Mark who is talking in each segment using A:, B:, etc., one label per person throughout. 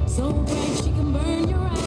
A: So bright she can burn your eyes.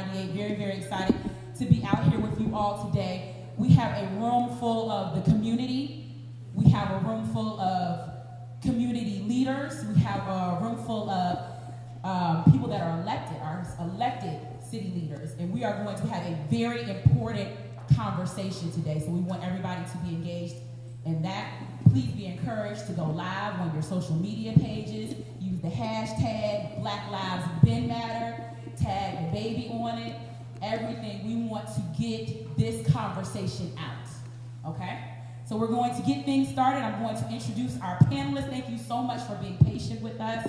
B: 98. Very, very excited to be out here with you all today. We have a room full of the community. We have a room full of community leaders. We have a room full of people that are elected, our elected city leaders. And we are going to have a very important conversation today. So we want everybody to be engaged in that. Please be encouraged to go live on your social media pages. Use the hashtag Black Lives Ben Matter. Tag DaBaby on it. Everything. We want to get this conversation out. Okay? So we're going to get things started. I'm going to introduce our panelists. Thank you so much for being patient with us.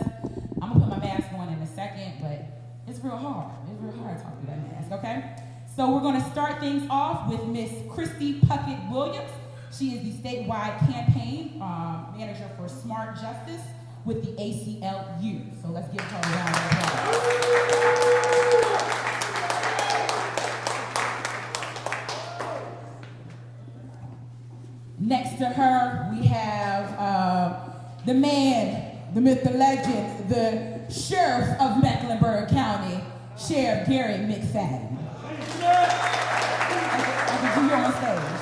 B: I'm going to put my mask on in a second, but it's real hard. It's real hard to talk through that mask, okay? So we're going to start things off with Miss Christy Puckett Williams. She is the statewide campaign manager for Smart Justice with the ACLU. So let's give her a round of applause. Next to her, we have the man, the myth, the legend, the sheriff of Mecklenburg County, Sheriff Garry McFadden. I can do you on stage.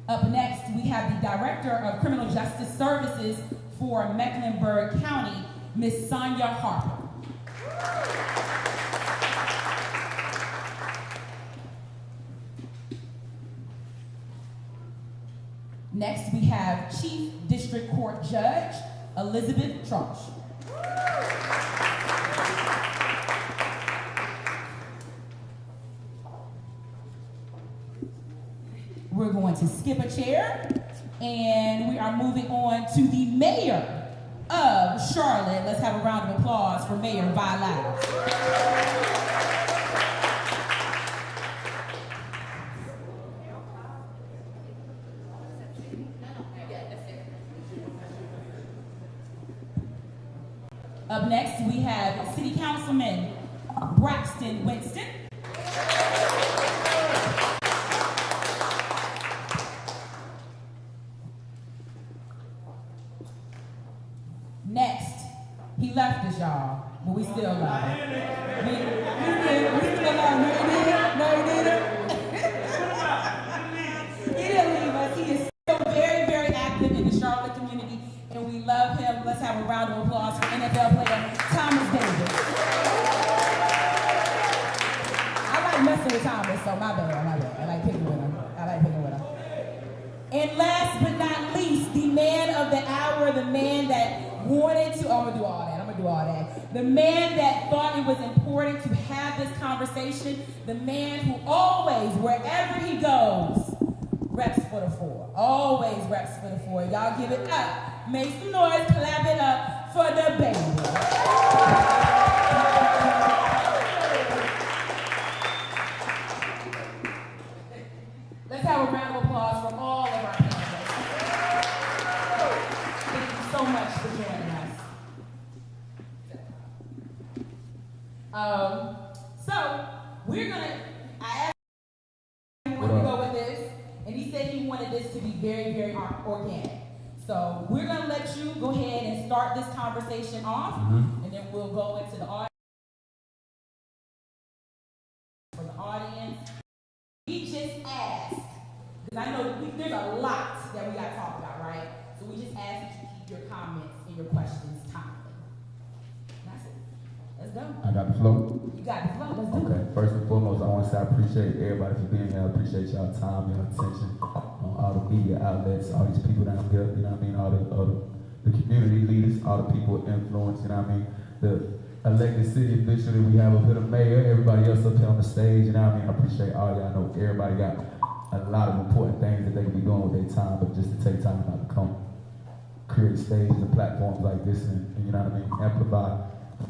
B: Up next, we have the Director of Criminal Justice Services for Mecklenburg County, Miss Sonia Harper. Next, we have Chief District Court Judge, Elizabeth Trosh. We're going to skip a chair, and we are moving on to the mayor of Charlotte. Let's have a round of applause for Mayor Vi Lyles. Up next, we have City Councilman Braxton Winston. Next, he left us, y'all, but we still love him. We still love him. No, he didn't. He didn't leave us. He is still very, very active in the Charlotte community, and we love him. Let's have a round of applause for NFL player Thomas Davis. I like messing with Thomas, so my bad. I like picking with him. And last but not least, the man of the hour, the man that wanted to, I'm gonna do all that. The man that thought it was important to have this conversation, the man who always, wherever he goes, reps for the four. Always reps for the four. Y'all give it up. Make some noise, clap it up for DaBaby. Let's have a round of applause from all of our panelists. Thank you so much for joining us. So we're gonna, I asked him where to go with this, and he said he wanted this to be very, very organic. So we're gonna let you go ahead and start this conversation off, and then we'll go into the audience. For the audience, we just asked, because I know there's a lot that we gotta talk about, right? So we just asked that you keep your comments and your questions timely. That's it. Let's go.
C: I got the flow.
B: You got the flow. Let's do it.
C: Okay. First and foremost, I want to say I appreciate everybody for being here. I appreciate y'all time, y'all attention, all the media outlets, all these people down here. You know what I mean? All the community leaders, all the people with influence. You know what I mean? The elected city official that we have up here, the mayor, everybody else up here on the stage. You know what I mean? I appreciate all y'all. I know everybody got a lot of important things that they can be doing with their time, but just to take time out to come create stages and platforms like this, and you know what I mean, amplify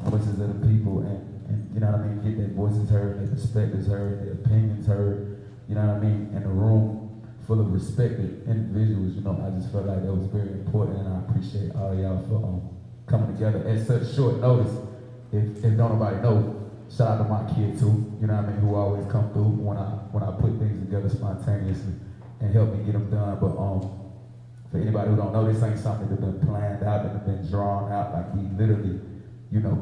C: voices of the people, and you know what I mean, get their voices heard, their perspectives heard, their opinions heard, you know what I mean, in a room full of respected individuals. You know, I just felt like that was very important, and I appreciate all y'all for coming together at such short notice. If don't nobody know, shout out to my kid too, you know what I mean, who always come through when I put things together spontaneously and help me get them done. But For anybody who don't know, this ain't something that's been planned out, that's been drawn out. Like he literally,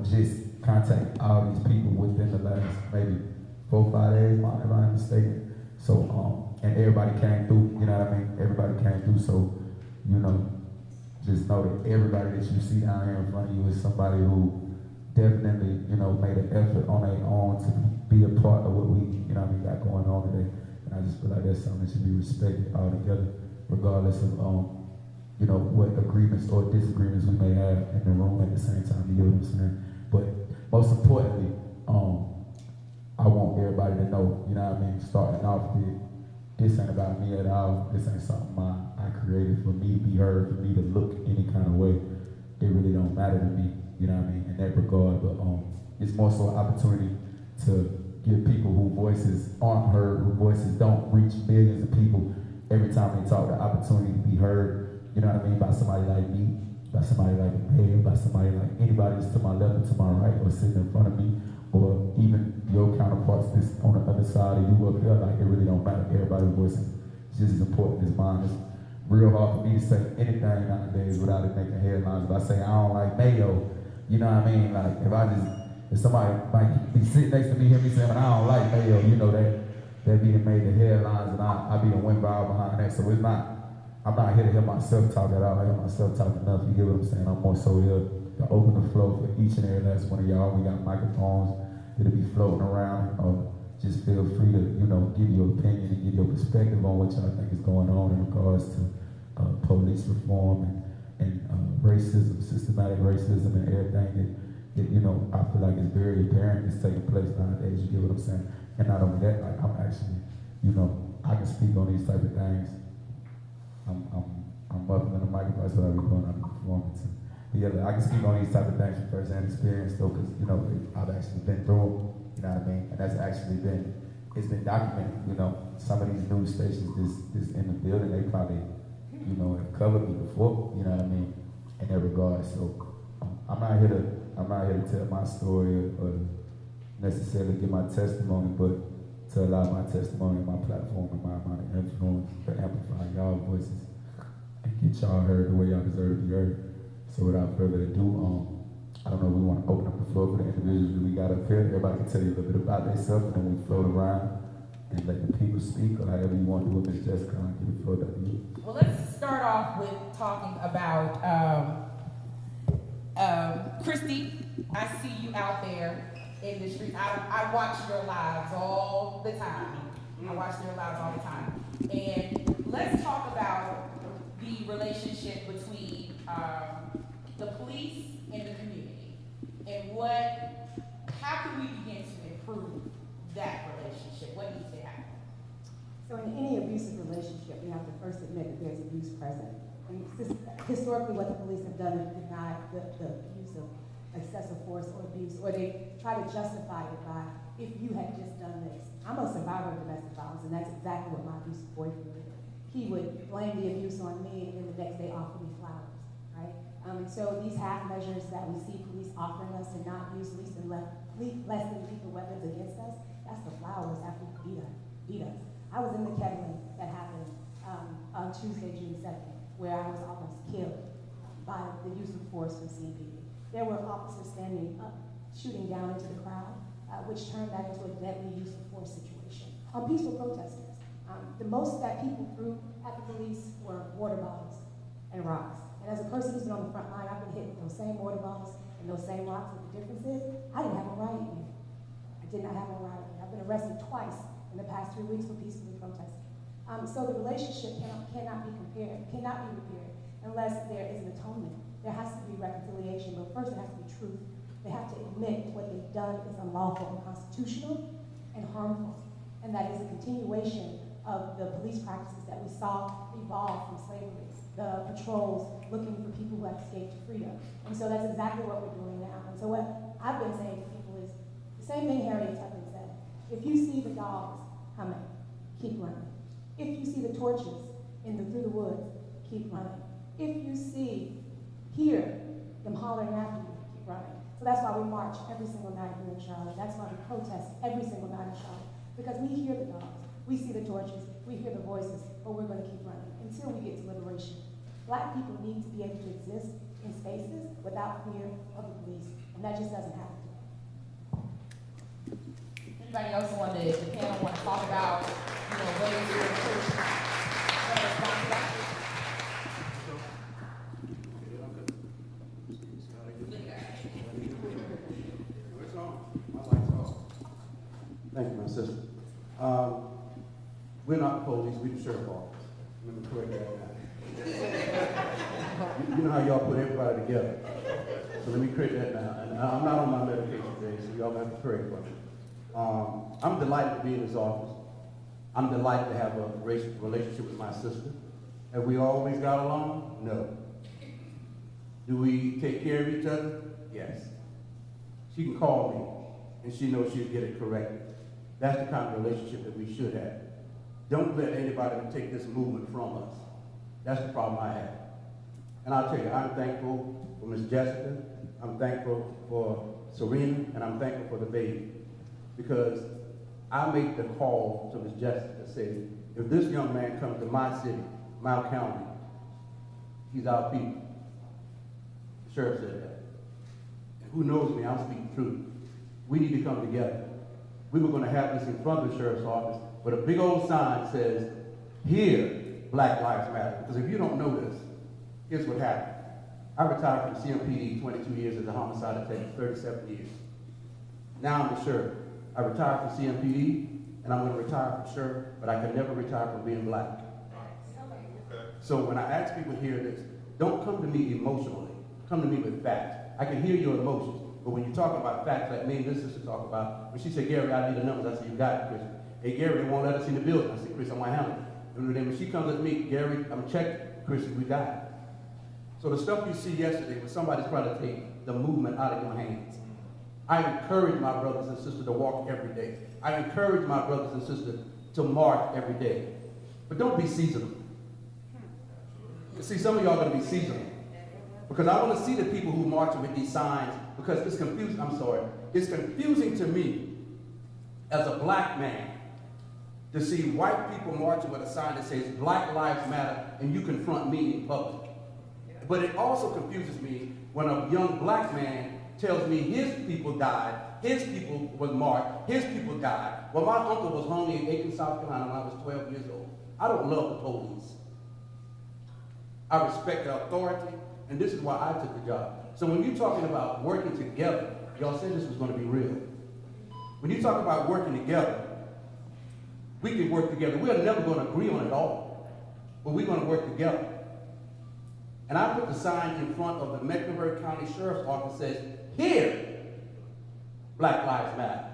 C: just contacted all these people within the last maybe 4 or 5 days, if I'm not mistaken. So, and everybody came through, you know what I mean? Everybody came through, so, just know that everybody that you see down here in front of you is somebody who definitely, made an effort on their own to be a part of what we, got going on today. And I just feel like that's something that should be respected altogether, regardless of, what agreements or disagreements we may have in the room at the same time, you get what I'm saying? But most importantly, I want everybody to know, starting off with, this ain't about me at all. This ain't something I created for me to be heard, for me to look any kind of way. It really don't matter to me, in that regard. But it's more so an opportunity to give people whose voices aren't heard, whose voices don't reach millions of people every time they talk, the opportunity to be heard, by somebody like me, by somebody like me, by somebody like anybody that's to my left or to my right or sitting in front of me, or even your counterparts that's on the other side of you up here. Like, it really don't matter. Everybody's voice is just as important as mine. It's real hard for me to say anything nowadays without it making headlines. If I say I don't like mayo, you know what I mean? Like, if somebody might be sitting next to me, hear me saying I don't like mayo, that be made the headlines, and I be the win viral behind that. So I'm not here to hear myself talk at all. I hear myself talk enough. You get what I'm saying? I'm more so here to open the floor for each and every last one of y'all. We got microphones that'll be floating around. Just feel free to, give your opinion and give your perspective on what y'all think is going on in regards to police reform and racism, systematic racism, and everything that I feel like is very apparent is taking place nowadays. You get what I'm saying? And not only that, like, I'm actually, I can speak on these type of things. I'm muffling the microphone, so I be going on the performance. But yeah, I can speak on these type of things from first-hand experience, though, because I've actually been through them. You know what I mean? And that's actually been documented. Some of these news stations this in the building, they probably have covered me before. You know what I mean? In that regard. So I'm not here to tell my story or necessarily give my testimony, but to allow my testimony and my platform and my amount of influence to amplify y'all voices and get y'all heard the way y'all deserve to be heard. So without further ado, I don't know, we want to open up the floor for the individuals that we got up here. Everybody can tell you a little bit about themselves, and then we float around and let the people speak, or however you want to do it. Ms. Jessica, I'll give the floor to you.
B: Well, let's start off with talking about Christy. I see you out there in the streets. I watch your lives all the time. And let's talk about the relationship between the police and the community. And how can we begin to improve that relationship? What needs to happen?
D: So in any abusive relationship, we have to first admit that there's abuse present. And historically, what the police have done is deny the use of excessive force or abuse, or they try to justify it by, if you had just done this. I'm a survivor of domestic violence, and that's exactly what my abusive boyfriend did. He would blame the abuse on me, and then the next day offer me flowers, right? So these half measures that we see police offering us to not use less than lethal weapons against us, that's the flowers after you beat us. I was in the kettling that happened on Tuesday, June 2nd, where I was almost killed by the use of force from CPD. There were officers standing up, shooting down into the crowd, which turned that into a deadly use of force situation on peaceful protesters. The most that people threw at the police were water bottles and rocks. And as a person who's been on the front line, I've been hit with those same water bottles and those same rocks, but the difference is, I didn't have a riot gear. I did not have a riot gear. I've been arrested twice in the past 3 weeks for peacefully protesting. So the relationship cannot be repaired unless there is an atonement. There has to be reconciliation, but first there has to be truth. They have to admit what they've done is unlawful, unconstitutional, and harmful. And that is a continuation of the police practices that we saw evolve from slavery. The patrols looking for people who have escaped to freedom. And so that's exactly what we're doing now. And so what I've been saying to people is the same thing Harriet Tubman said. If you see the dogs coming, keep running. If you see the torches through the woods, keep running. If you hear them hollering after you, keep running. So that's why we march every single night here in Charlotte. That's why we protest every single night in Charlotte. Because we hear the dogs, we see the torches, we hear the voices, but we're going to keep running until we get to liberation. Black people need to be able to exist in spaces without fear of the police, and that just doesn't happen.
B: Anybody else want to, the panel want to talk about, ways to improve their response to that?
E: Thank you, my sister. We're not the police, we're the sheriff's office. Let me correct that now. You know how y'all put everybody together. So let me correct that now. And I'm not on my medication today, so y'all have to correct me. I'm delighted to be in this office. I'm delighted to have a relationship with my sister. Have we always got along? No. Do we take care of each other? Yes. She can call me, and she knows she'll get it corrected. That's the kind of relationship that we should have. Don't let anybody take this movement from us. That's the problem I have. And I'll tell you, I'm thankful for Miss Jessica, I'm thankful for Serena, and I'm thankful for DaBaby. Because I make the call to Miss Jessica to say, if this young man comes to my city, my county, he's our people. The sheriff said that. And who knows me, I'm speaking truth. We need to come together. We were going to have this in front of the sheriff's office, but a big old sign says, here, Black Lives Matter. Because if you don't know this, here's what happened. I retired from CMPD 22 years as a homicide detective, 37 years. Now I'm the sheriff. I retired from CMPD, and I'm going to retire from sheriff, but I can never retire from being black. So when I ask people here this, don't come to me emotionally. Come to me with facts. I can hear your emotions. But when you talk about facts like me and this sister talk about, when she said, Gary, I need the numbers, I said, you got it, Chris. Hey, Gary, they won't let us in the building. I said, Chris, I'm going to handle it. And then when she comes at me, Gary, I'm checking. Chris, we got it. So the stuff you see yesterday was somebody's trying to take the movement out of your hands. I encourage my brothers and sisters to walk every day. I encourage my brothers and sisters to march every day. But don't be seasonal. You see, some of y'all are going to be seasonal. Because I want to see the people who march with these signs, because it's confusing, it's confusing to me as a black man to see white people marching with a sign that says Black Lives Matter and you confront me in public. But it also confuses me when a young black man tells me his people died, his people was marked, his people died. Well, my uncle was hung in Aiken, South Carolina when I was 12 years old. I don't love the police. I respect the authority, and this is why I took the job. So when you're talking about working together, y'all said this was going to be real. When you talk about working together, we can work together. We're never going to agree on it all, but we're going to work together. And I put the sign in front of the Mecklenburg County Sheriff's Office that says, here, Black Lives Matter.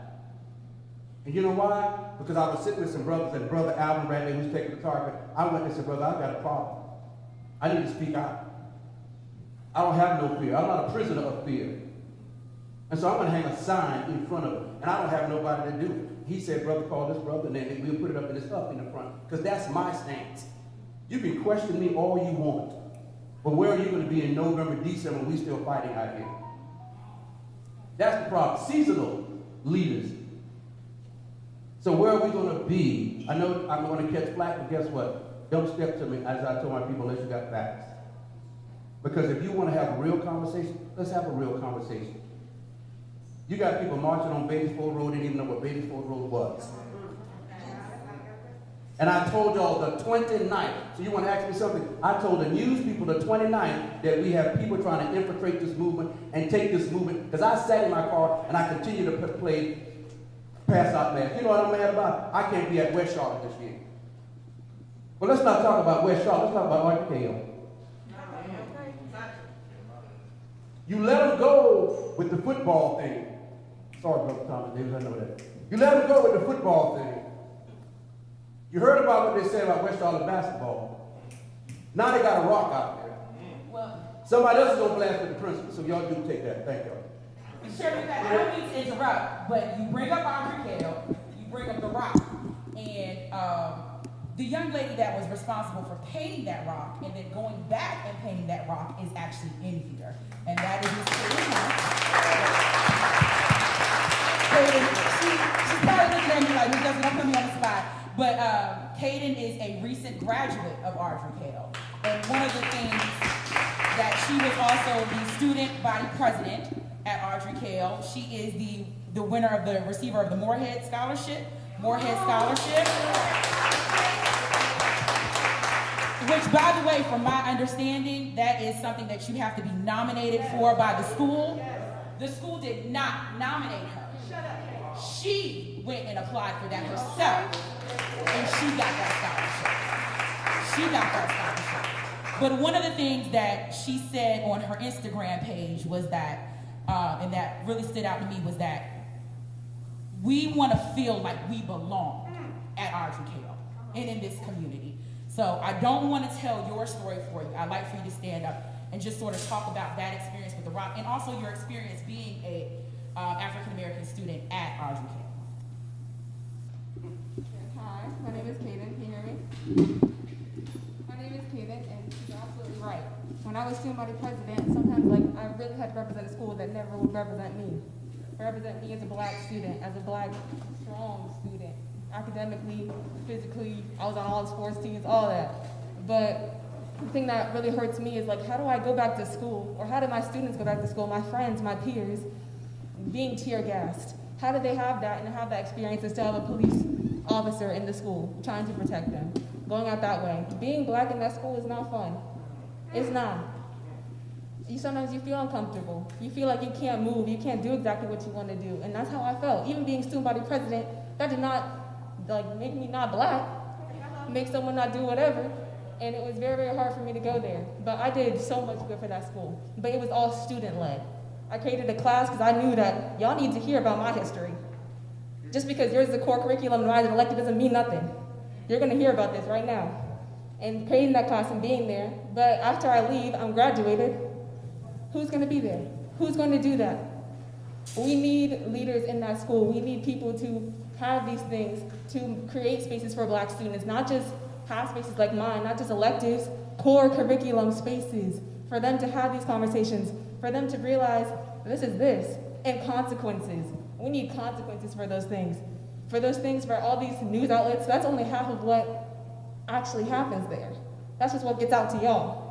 E: And you know why? Because I was sitting with some brothers, and Brother Alvin Bradley, who's taking the target, I went and said, brother, I've got a problem. I need to speak out. I don't have no fear. I'm not a prisoner of fear. And so I'm going to hang a sign in front of it. And I don't have nobody to do it. He said, brother, call this brother, and then we'll put it up in the front. Because that's my stance. You can question me all you want. But where are you going to be in November, December when we still fighting out here? That's the problem. Seasonal leaders. So where are we going to be? I know I'm going to catch flack, but guess what? Don't step to me, as I told my people, unless you got facts. Because if you want to have a real conversation, let's have a real conversation. You got people marching on Batesford Road, didn't even know what Batesford Road was. And I told y'all the 29th. So you want to ask me something? I told the news people the 29th that we have people trying to infiltrate this movement and take this movement. Because I sat in my car and I continue to play pass out mass. You know what I'm mad about? I can't be at West Charlotte this year. Well, let's not talk about West Charlotte. Let's talk about RKO. You let them go with the football thing. Sorry, Brother Thomas Davis, I know that. You let them go with the football thing. You heard about what they said about West Charlotte basketball. Now they got a rock out there.
B: Well,
E: somebody else is going to blast with the principal, so y'all do take that. Thank y'all.
B: Sheriff, I don't mean to interrupt, but you bring up RKO, you bring up the rock, and the young lady that was responsible for painting that rock and then going back and painting that rock is actually in here. And that is Miss Serena. She's probably looking at me like, don't put me on the spot. But Kaden is a recent graduate of RKO. And one of the things that she was also the student body president at Audrey Cale. She is the winner of the receiver of the Moorhead Scholarship. Which, by the way, from my understanding, that is something that you have to be nominated for by the school. The school did not nominate her. She went and applied for that herself, and she got that scholarship. But one of the things that she said on her Instagram page was that, and that really stood out to me, was that we want to feel like we belong at Audrey Cale and in this community. So I don't want to tell your story for you. I'd like for you to stand up and just sort of talk about that experience with the rock, and also your experience being a African-American student at Audrey Cale.
F: Hi, my name is Kaden. Can you hear me? My name is Kaden, and she's absolutely right. When I was student body president, sometimes I really had to represent a school that never would represent me. Represent me as a black student, as a black, strong student. Academically, physically, I was on all the sports teams, all that. But the thing that really hurts me is how do I go back to school? Or how do my students go back to school, my friends, my peers, being tear gassed? How do they have that and have that experience instead of a police officer in the school trying to protect them? Going out that way. Being black in that school is not fun. It's not. Sometimes you feel uncomfortable. You feel like you can't move, you can't do exactly what you want to do. And that's how I felt. Even being student body president, that did not make me not black, make someone not do whatever. And it was very, very hard for me to go there. But I did so much good for that school. But it was all student-led. I created a class because I knew that y'all need to hear about my history. Just because yours is a core curriculum and mine's elected doesn't mean nothing. You're going to hear about this right now. And creating that class and being there. But after I leave, I'm graduated. Who's going to be there? Who's going to do that? We need leaders in that school. We need people to have these things, to create spaces for black students, not just have spaces like mine, not just electives, core curriculum spaces, for them to have these conversations, for them to realize this is this, and consequences. We need consequences for those things. For those things, for all these news outlets, that's only half of what actually happens there. That's just what gets out to y'all.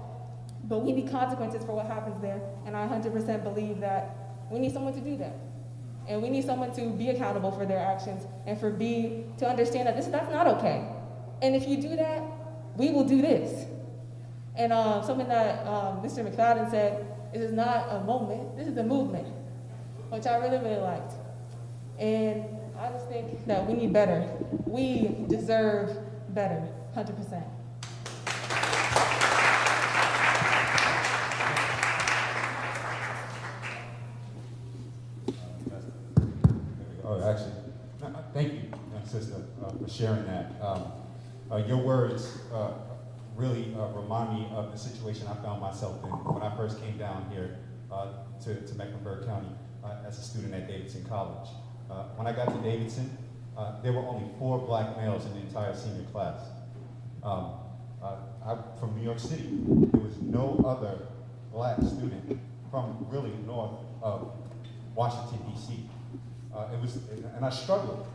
F: But we need consequences for what happens there, and I 100% believe that we need someone to do that. And we need someone to be accountable for their actions and to understand that that's not okay. And if you do that, we will do this. And something that Mr. McFadden said, this is not a moment, this is a movement, which I really, really liked. And I just think that we need better. We deserve better, 100%.
G: Actually, thank you, sister, for sharing that. Your words really remind me of the situation I found myself in when I first came down here to Mecklenburg County as a student at Davidson College. When I got to Davidson, there were only 4 black males in the entire senior class. I'm from New York City. There was no other black student from really north of Washington, D.C. And I struggled.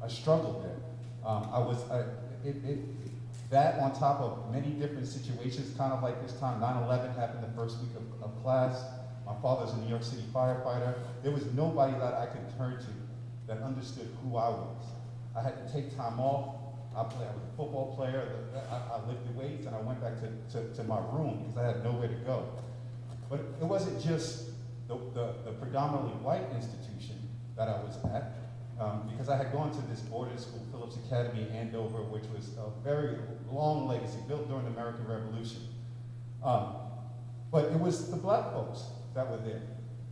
G: I struggled there. That on top of many different situations, kind of like this time, 9/11 happened the first week of class. My father's a New York City firefighter. There was nobody that I could turn to that understood who I was. I had to take time off. I was a football player. I lifted weights, and I went back to my room because I had nowhere to go. But it wasn't just the predominantly white institution that I was at, because I had gone to this boarding school, Phillips Academy in Andover, which was a very long legacy, built during the American Revolution. But it was the black folks that were there.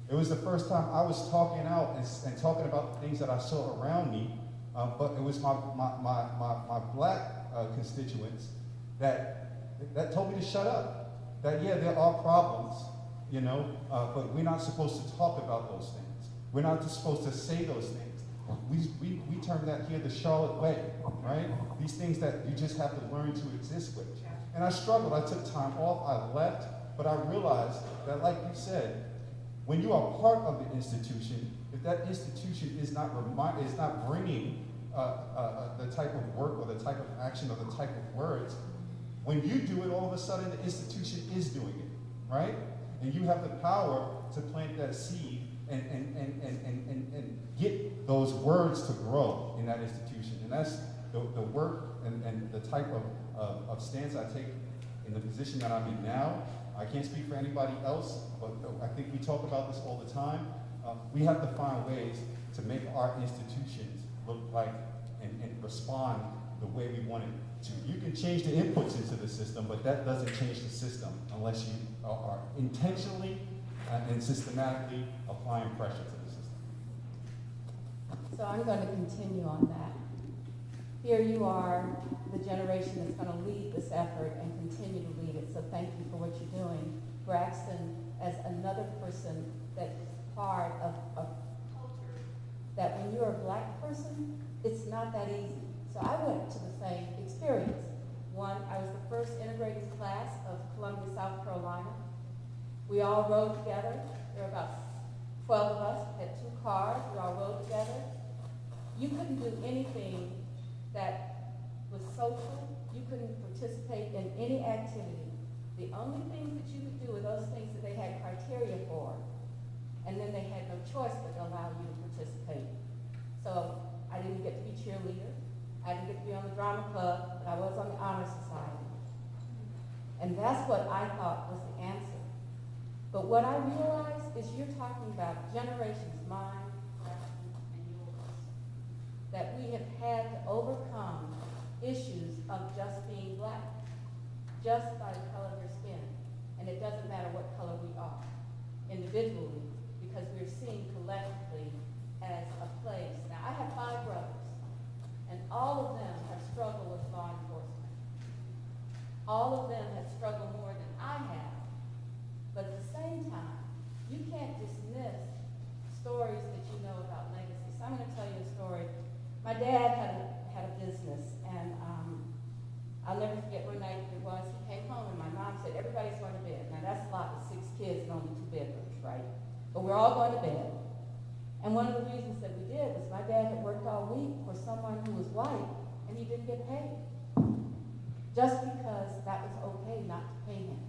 G: It was the first time I was talking out and talking about the things that I saw around me, but it was my black constituents that told me to shut up. That, yeah, there are problems, but we're not supposed to talk about those things. We're not supposed to say those things. We term that here the Charlotte way, right? These things that you just have to learn to exist with. And I struggled. I took time off. I left. But I realized that, like you said, when you are part of the institution, if that institution is not bringing the type of work or the type of action or the type of words, When you do it, all of a sudden the institution is doing it, right? And you have the power to plant that seed and get those words to grow in that institution. And that's the work and the type of stance I take in the position that I'm in now. I can't speak for anybody else, but I think we talk about this all the time. We have to find ways to make our institutions look like and respond the way we want it to. You can change the inputs into the system, but that doesn't change the system unless you are intentionally and systematically applying pressure to the system.
D: So I'm going to continue on that. Here you are, the generation that's going to lead this effort and continue to lead it, so thank you for what you're doing. Braxton, as another person that's part of a culture, that when you're a black person, it's not that easy. So I went to the same experience. One, I was the first integrated class of Columbia, South Carolina. We all rode together. There were about 12 of us, had 2 cars, we all rode together. You couldn't do anything that was social. You couldn't participate in any activity. The only things that you could do were those things that they had criteria for. And then they had no choice but to allow you to participate. So I didn't get to be cheerleader. I didn't get to be on the drama club, but I was on the honor society. And that's what I thought was the answer. But what I realized is you're talking about generations, mine, Braxton, and yours, that we have had to overcome issues of just being black, just by the color of your skin. And it doesn't matter what color we are, individually, because we're seen collectively as a place. Now, I have 5 brothers, and all of them have struggled with law enforcement. All of them have struggled more than I have. But at the same time, you can't dismiss stories that you know about legacy. So I'm going to tell you a story. My dad had a business, and I'll never forget one night it was. He came home, and my mom said, "Everybody's going to bed." Now that's a lot with 6 kids and only 2 bedrooms, right? But we're all going to bed. And one of the reasons that we did was my dad had worked all week for someone who was white, and he didn't get paid. Just because that was okay not to pay him.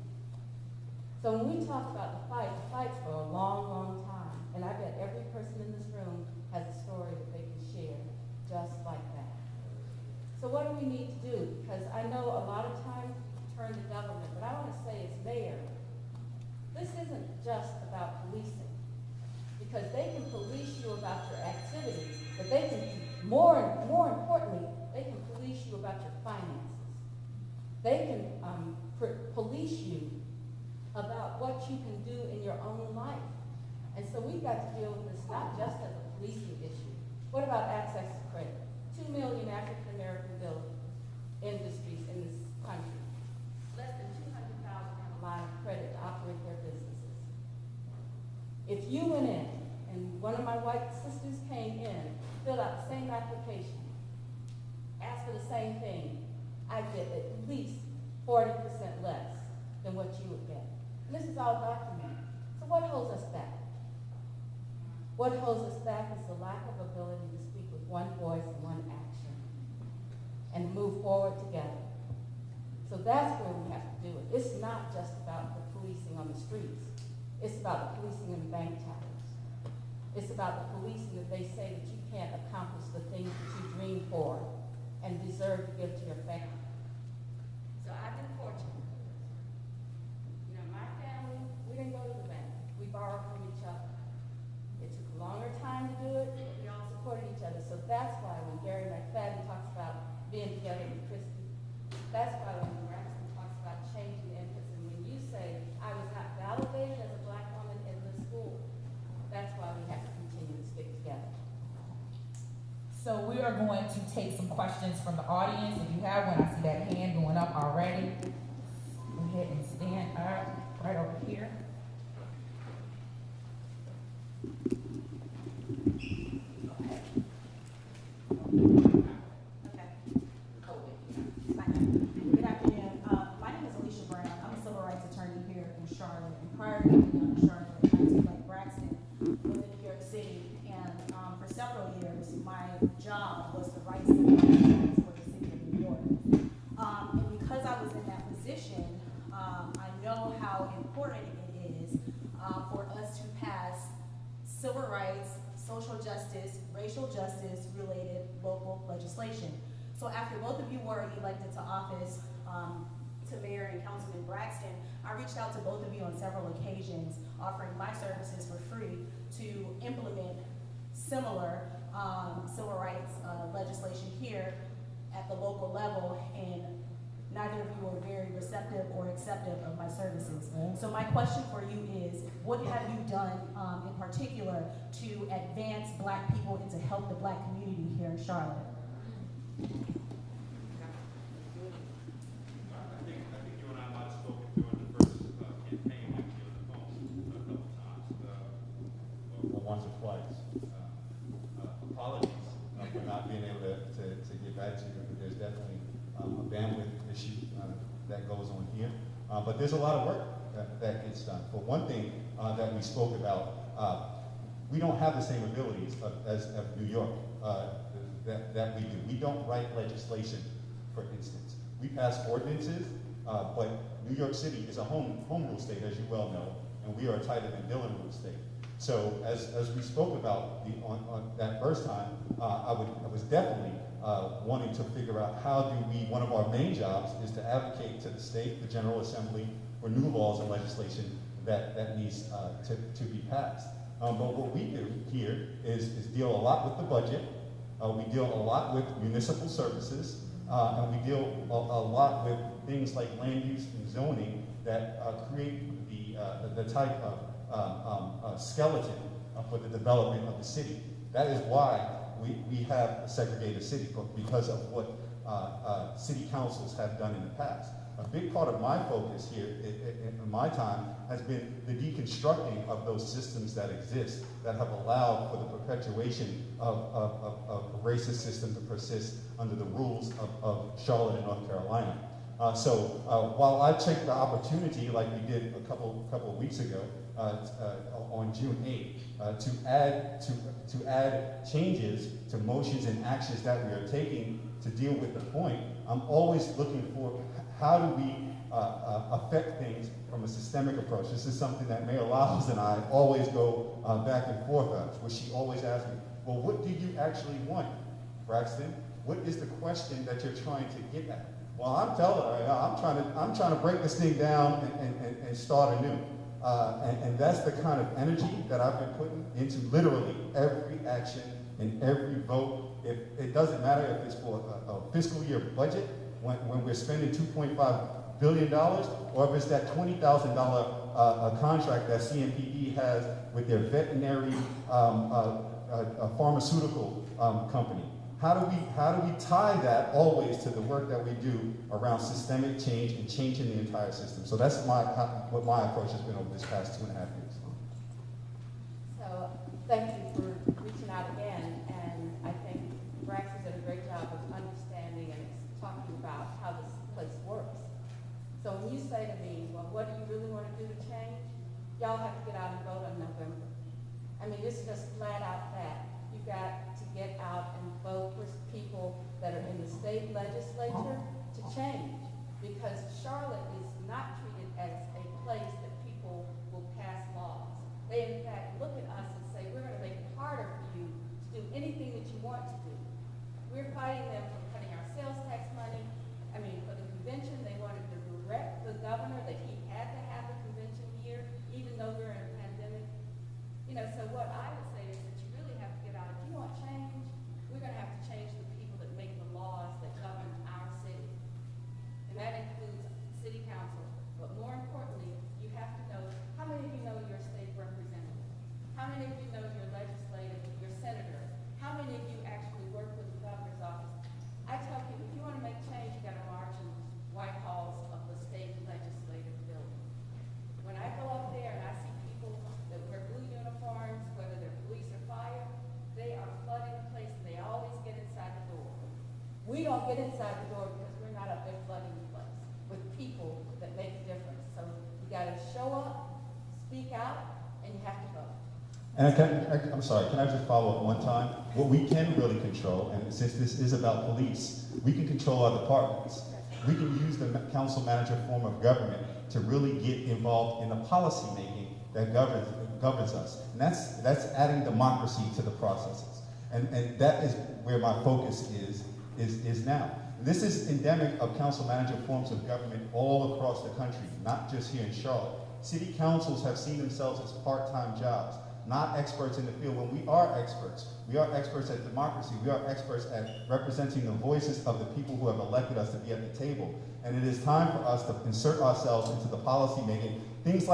D: So when we talk about the fight's for a long, long time. And I bet every person in this room has a story that they can share just like that. So what do we need to do? Because I know a lot of times we turn to government, but I want to say as mayor, this isn't just about policing. Because they can police you about your activities, but they can, more importantly, they can police you about your finances. They can police you about what you can do in your own life. And so we've got to deal with this not just as a policing issue. What about access to credit? 2 million African American industries in this country. Less than 200,000 have a line of credit to operate their businesses. If you went in and one of my white sisters came in, filled out the same application, asked for the same thing, I'd get at least 40% less than what you would get. And this is all documented. So what holds us back? What holds us back is the lack of ability to speak with one voice and one action and move forward together. So that's where we have to do it. It's not just about the policing on the streets. It's about the policing in the bank towers. It's about the policing that they say that you can't accomplish the things that you dream for and deserve to give to your family. So I've been fortunate. You know, my family, we didn't go to the bank. We borrowed from each other. It took a longer time to do it, but we all supported each other. So that's why when Garry McFadden talks about being together with Christy, that's why when Braxton talks about changing inputs, and when you say, I was not validated as a black woman in the school, that's why we have to continue to stick together.
B: So we are going to take some questions from the audience. If you have one, I see that hand going up already. Go ahead and stand up right over here.
H: Good afternoon. My name is Alicia Brown. I'm a civil rights attorney here in Charlotte. And prior to being in Charlotte, I was like Braxton, lived in New York City. And for several years, my job was to write civil rights for the city of New York. And because I was in that position, I know how important it is for us to pass civil rights, social justice, racial justice related local legislation. So after both of you were elected to office, to Mayor and Councilman Braxton, I reached out to both of you on several occasions, offering my services for free to implement similar civil rights legislation here at the local level, and neither of you were very receptive or acceptive of my services. So my question for you is, what have you done in particular to advance Black people and to help the Black community here in Charlotte?
I: I think you and I might have spoken during the first campaign actually on the phone a couple times, or once or twice. Apologies for not being able to get back to you. There's definitely a bandwidth issue that goes on here. But there's a lot of work that gets done. For one thing that we spoke about, we don't have the same abilities as New York that we do. We don't write legislation, for instance. We pass ordinances, but New York City is a home rule state, as you well know, and we are a title and Dillon rule state. So as we spoke about on that first time, I was definitely wanting to figure out how do we, one of our main jobs is to advocate to the state, the General Assembly, for new laws and legislation that needs to be passed. But what we do here is deal a lot with the budget, we deal a lot with municipal services, and we deal a lot with things like land use and zoning that create the type of skeleton for the development of the city. That is why we have a segregated city, because of what city councils have done in the past. A big part of my focus here in my time has been the deconstructing of those systems that exist that have allowed for the perpetuation of a racist system to persist under the rules of Charlotte and North Carolina. So while I take the opportunity, like we did a couple of weeks ago, on June 8th, to add changes to motions and actions that we are taking to deal with the point, I'm always looking for how do we affect things from a systemic approach. This is something that Mayor Lyles and I always go back and forth on, where she always asks me, well, what do you actually want, Braxton? What is the question that you're trying to get at? Well, I'm telling her, I'm trying to break this thing down and start anew. And that's the kind of energy that I've been putting into literally every action and every vote. It doesn't matter if it's for a fiscal year budget, when we're spending $2.5 billion, or if it's that $20,000 contract that CMPD has with their veterinary pharmaceutical company. How do we tie that always to the work that we do around systemic change and changing the entire system? So that's what my approach has been over this past 2.5 years.
J: So thank you for reaching out again, and I think Braxton did a great job of understanding and talking about how this place works. So when you say to me, well, what do you really want to do to change? Y'all have to get out and vote in November. I mean, this is just flat out fact. You got to get out and vote for people that are in the state legislature to change, because Charlotte is not treated as a place that people will pass laws. They in fact look at us and say, we're going to make it harder for you to do anything that you want to do. We're fighting them for cutting our sales tax money. I mean, for the convention, they wanted to direct the governor that he had to have a convention here, even though we're in a pandemic. You know, so what I would say is that you really have to get out. If you want change, we're going to have to change the people that make the laws that govern our city. And that includes city council. But more importantly, you have to know, how many of you know your state representative? How many of you know your legislative, your senator? How many of you actually work with the governor's office? I tell people, if you want to make change, you got to march in white halls of the state legislative building. When I go up there and I see people that wear blue uniforms, whether they're police or fire, they are flooding the place, and they always get inside the door. We don't get inside the door because we're not up there flooding the place with people that make a difference. So you got to show up, speak out, and you have to vote.
G: And I'm sorry, can I just follow up one time? What we can really control, and since this is about police, we can control our departments. we can use the council manager form of government to really get involved in the policy making that governs us. And that's adding democracy to the processes. And that is where my focus is now. This is endemic of council manager forms of government all across the country, not just here in Charlotte. City councils have seen themselves as part-time jobs, not experts in the field. When we are experts at democracy, we are experts at representing the voices of the people who have elected us to be at the table. And it is time for us to insert ourselves into the policy making, things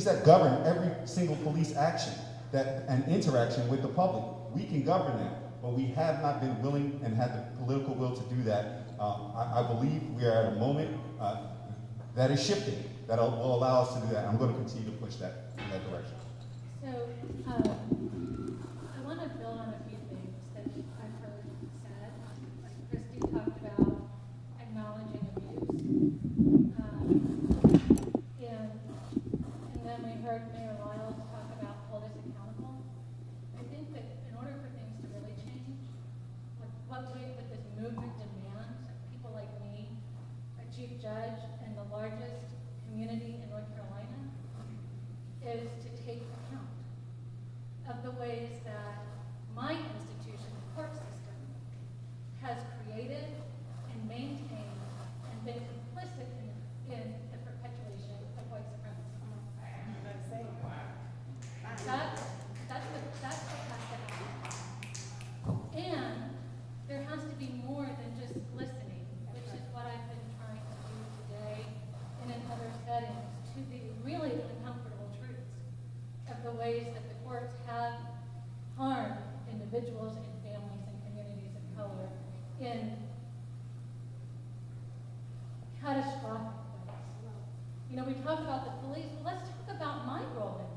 G: that govern every single police action and interaction with the public. We can govern that, but we have not been willing and had the political will to do that. I believe we are at a moment that is shifting, that will allow us to do that. I'm going to continue to push that in that direction.
K: So, I want to build on a few things that I've heard said. Like Christy talked about acknowledging abuse. And then we heard Mayor Lyles talk about hold us accountable. I think that in order for things to really change, what this movement demands, people like me, a chief judge, and the largest community in North Carolina, is to take account of the ways that my institution, the court system, has created and maintained and been complicit in the perpetuation of white supremacy. That's what has to happen. And there has to be more than just listening, which is what I've been trying to do today and in other settings, to the really uncomfortable truths of the ways that the courts have harmed individuals and families and communities of color in catastrophic ways. You know, we talk about the police. Well, let's talk about my role in that.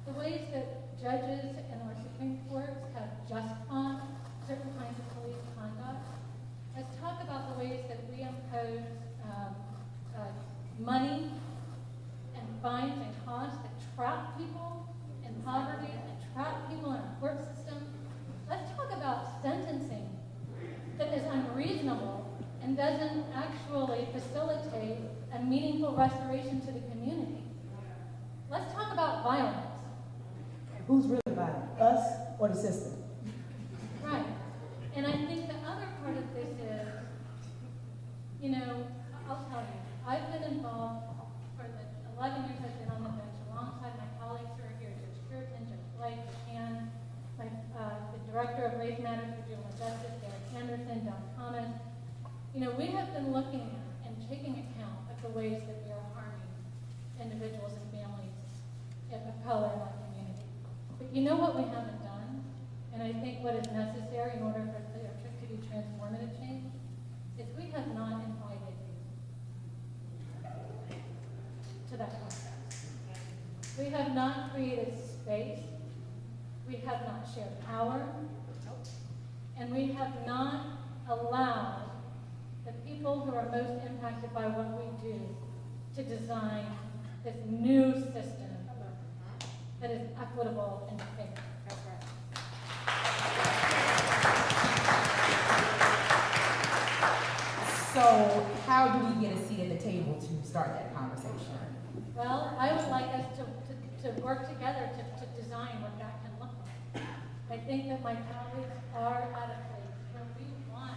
K: The ways that judges and our Supreme Courts have justified certain kinds of police conduct. Let's talk about the ways that we impose money and fines and costs that trap people in poverty and trap people in our court system. Let's talk about sentencing that is unreasonable and doesn't actually facilitate a meaningful restoration to the community. Let's talk about violence.
D: Who's really violent, us or the system?
K: Right. And I think the other part of this is, you know, I'll tell you, I've been involved for the 11 years I've been on the bench alongside my colleagues who are here, Judge Puritan, Judge Blake, Shan, the Director of Race Matters for Juvenile Justice, Garry Anderson, Don Thomas. You know, we have been looking at and taking account of the ways that we are harming individuals and families of color in our community. But you know what we haven't done? And I think what is necessary in order for there to be transformative change is we have not invited you to that process. We have not created space. We have not shared power. And we have not allowed the people who are most impacted by what we do to design this new system that is equitable and fair. That's right.
B: So how do we get a seat at the table to start that conversation?
K: Well, I would like us to work together to design what that can look like. I think that my colleagues are at a place where we want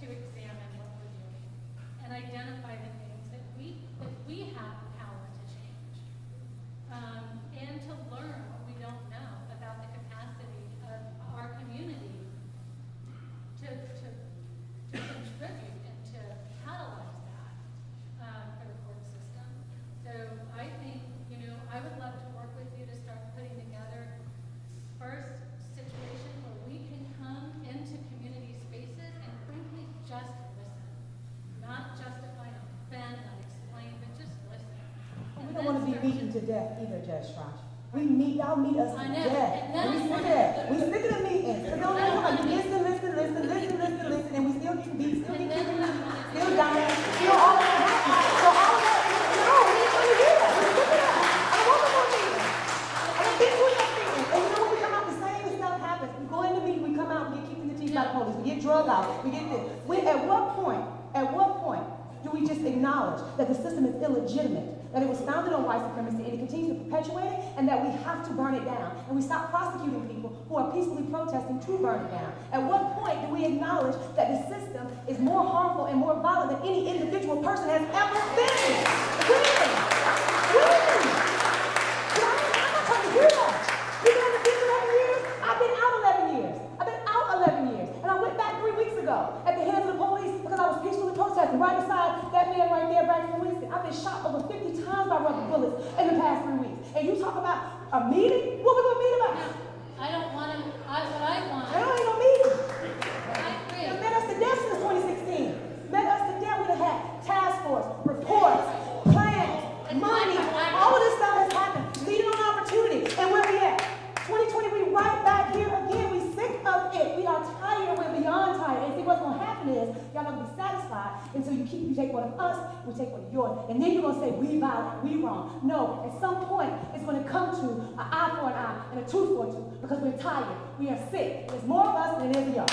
K: to examine what we're doing and identify the things that we have the power to change, and to learn what we don't know about the capacity of our community to contribute and to catalyze that for the court system. So I think, you know, I would love to work with you to start putting together first situation where we can come into community spaces and frankly just listen. Not justify, not defend, not explain, but just listen.
D: We don't want to be beaten to death either, Judge Strach. Y'all meet us to
K: I know.
D: death.
K: And
D: We sick of that. We sick of the meetings. So don't come on. You listen, and we still get beat, still get kicked, still dying, still all of that happens. So all of that, no, we ain't gonna do that. We're sick of that. I don't want no more meetings. I don't think we're not meetings. And you know when we come out, the same stuff happens. We go in the meeting, we come out, we get kicked in the teeth by the police, we get drug out, we get this. At what point we just acknowledge that the system is illegitimate, that it was founded on white supremacy and it continues to perpetuate it, and that we have to burn it down. And we stop prosecuting people who are peacefully protesting to burn it down. At what point do we acknowledge that the system is more harmful and more violent than any individual person has ever been? When? I'm not trying to hear that. You've been in the business 11 years? I've been out 11 years. I've been out 11 years. And I went back 3 weeks ago at the hands of the police because I was peacefully protesting right beside that man right there, Braxton, Winston. I've been shot over 50 times by rubber bullets in the past 3 weeks. And you talk about a meeting? What we gonna meet about?
K: I don't want to, what I want.
D: I ain't no meeting.
K: I agree.
D: It met us to death since 2016. Met us to death. We done had task force, reports, plans, money. All of this stuff has happened. Leading on opportunity. And where we at? 2020, we right back here again. We sick of it. We are tired. We're beyond tired. And see, what's going to happen is y'all not going to be satisfied until you take one of us, we take one of yours. And then you're going to say, we violent, we wrong. No, at some point, it's going to come to an eye for an eye and a tooth for a tooth because we're tired. We are sick. There's more of us than there is of y'all.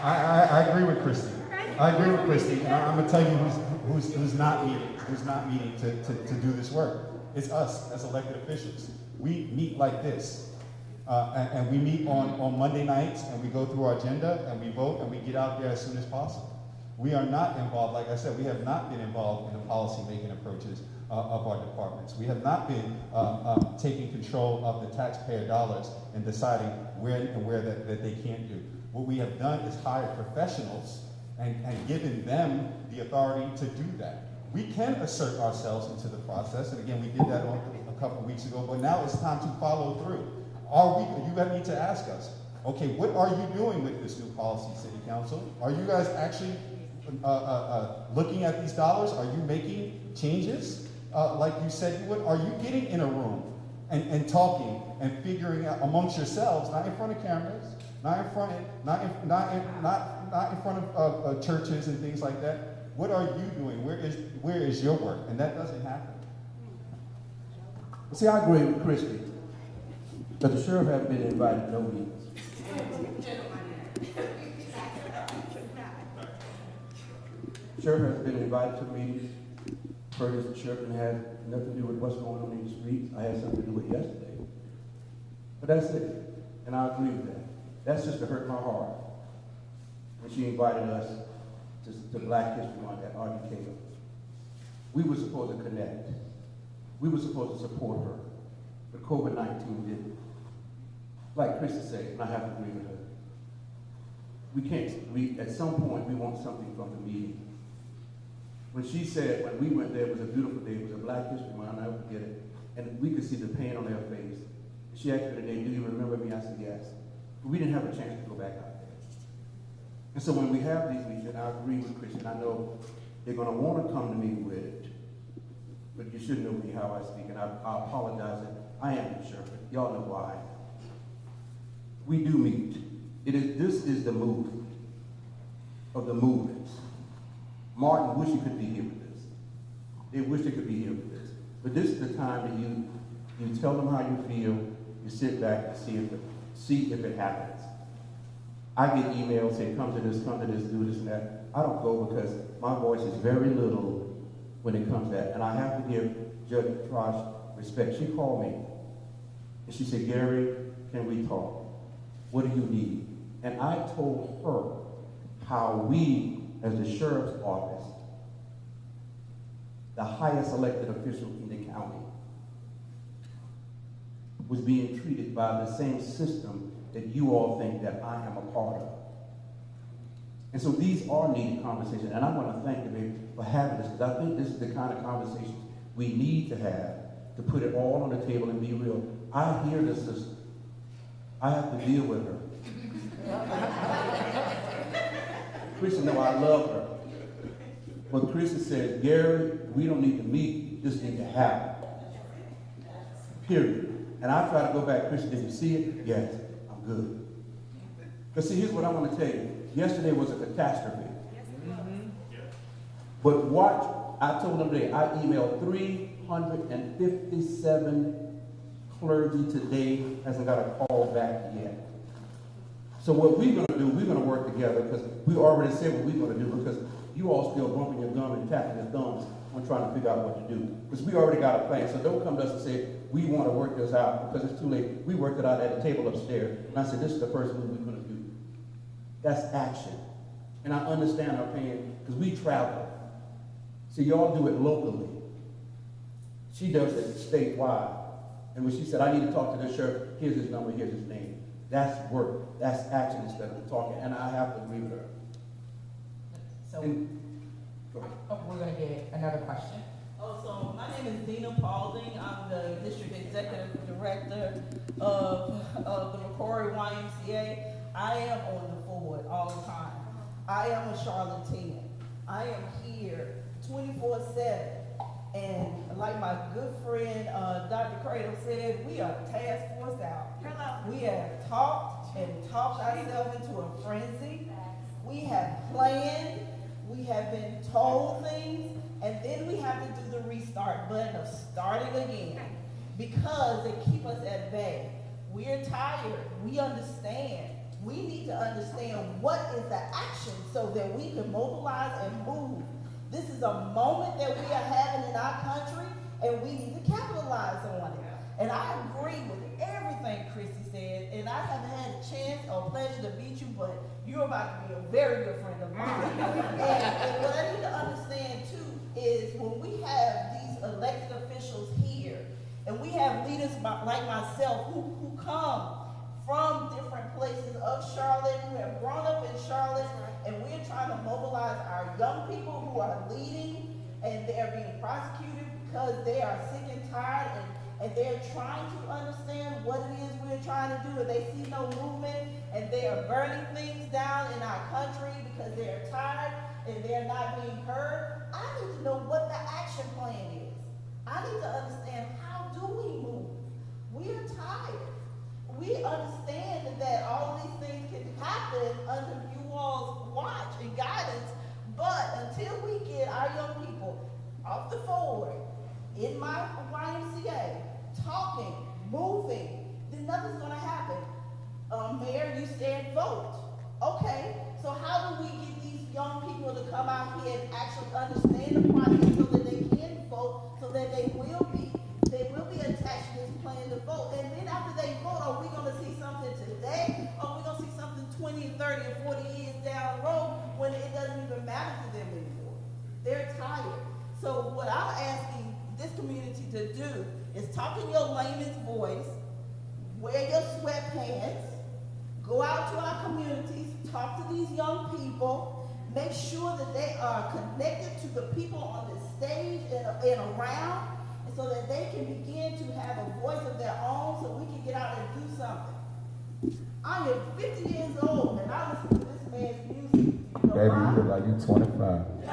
G: I agree with Christy. I agree with Christy, and I'm going to tell you who's not meeting to do this work. It's us as elected officials. We meet like this, and we meet on Monday nights, and we go through our agenda, and we vote, and we get out there as soon as possible. We are not involved, like I said, we have not been involved in the policy-making approaches of our departments. We have not been taking control of the taxpayer dollars and deciding where that they can't do. What we have done is hired professionals and given them the authority to do that. We can assert ourselves into the process, and again, we did that a couple of weeks ago, but now it's time to follow through. You need to ask us, okay, what are you doing with this new policy, City Council? Are you guys actually looking at these dollars? Are you making changes like you said you would? Are you getting in a room and talking and figuring out amongst yourselves, not in front of cameras, not in front of churches and things like that? What are you doing? Where is your work? And that doesn't happen.
E: See, I agree with Christy, but the sheriff hasn't been invited to no meetings. Sheriff has been invited to meetings. Curtis, the sheriff had nothing to do with what's going on in the streets. I had something to do with yesterday. But that's it. And I agree with that. That's just to hurt my heart. When she invited us to Black History Month at RDK. We were supposed to connect. We were supposed to support her. But COVID-19 didn't. Like Christy said, and I have to agree with her. We can't, at some point, we want something from the meeting. When she said, when we went there, it was a beautiful day, it was a Black History Month, I'll never forget it, and we could see the pain on their face. She asked me today, do you remember me? I said, yes. But we didn't have a chance to go back out there. And so when we have these meetings, and I agree with Christian, I know they're going to want to come to me with it, but you should know me how I speak, and I apologize that I am the sheriff. Y'all know why I am. We do meet. This is the move of the movements. Martin wish he could be here with this. They wish they could be here with this. But this is the time that you tell them how you feel, you sit back and see if it happens. I get emails saying, come to this, do this and that. I don't go because my voice is very little when it comes to that. And I have to give Judge Trosh respect. She called me and she said, Garry, can we talk? What do you need? And I told her how we, as the sheriff's office, the highest elected official in the county, was being treated by the same system that you all think that I am a part of. And so these are needed conversations, and I want to thank DaBaby for having this, because I think this is the kind of conversations we need to have to put it all on the table and be real. I hear the sister. I have to deal with her. Christian, no, I love her. But Christian says, Garry, we don't need to meet, we just need to have it. Period. And I try to go back, Christian, did you see it? Yes, I'm good. But see, here's what I want to tell you. Yesterday was a catastrophe. But watch, I told them today, I emailed 357 clergy today hasn't got a call back yet. So what we're going to do, we're going to work together because we already said what we're going to do because you all still bumping your gum and tapping your thumbs on trying to figure out what to do. Because we already got a plan. So don't come to us and say, we want to work this out because it's too late. We worked it out at the table upstairs. And I said, this is the first move we're going to do. That's action. And I understand our pain because we travel. See, y'all do it locally. She does it statewide. And when she said, I need to talk to this sheriff, here's his number, here's his name. That's work. That's action instead of talking. And I have to agree with her.
B: So,
E: Go ahead.
B: we're going to get another question.
L: So my name is Dina Paulding. I'm the District Executive Director of the McCrory YMCA. I am on the forward all the time. I am a Charlottean. I am here 24/7. And like my good friend Dr. Cradle said, we are task forced out. We have talked and talked ourselves into a frenzy. We have planned. We have been told things. And then we have to do the restart button of starting again because they keep us at bay. We're tired. We understand. We need to understand what is the action so that we can mobilize and move. This is a moment that we are having in our country, and we need to capitalize on it. And I agree with everything Christy said, and I haven't had a chance or pleasure to meet you, but you're about to be a very good friend of mine. and what I need to understand, too, is when we have these elected officials here, and we have leaders like myself who come from different places of Charlotte, who have grown up in Charlotte, and we're trying to mobilize our young people who are leading, and they're being prosecuted because they are sick and tired, and they're trying to understand what it is we're trying to do, and they see no movement, and they are burning things down in our country because they're tired and they're not being heard. I need to know what the action plan is. I need to understand, how do we move? We are tired. We understand that all of these things can happen under you all's watch and guidance, but until we get our young people off the forward, in my YMCA, talking, moving, then nothing's going to happen. Mayor, you said vote. Okay, so how do we get these young people to come out here and actually understand the process so that they can vote, so that they will be attached to this plan to vote? And then after they vote, are we going to see something today, or are we going to see something 20, 30, and 40 years down the road when it doesn't even matter to them anymore? They're tired. So what I'm asking this community to do is talk in your layman's voice, wear your sweatpants, go out to our communities, talk to these young people, make sure that they are connected to the people on the stage and around, and so that they can begin to have a voice of their own so we can get out and do something. I am 50 years old and I listen to this man's music. You know,
C: Baby, you look like you 25.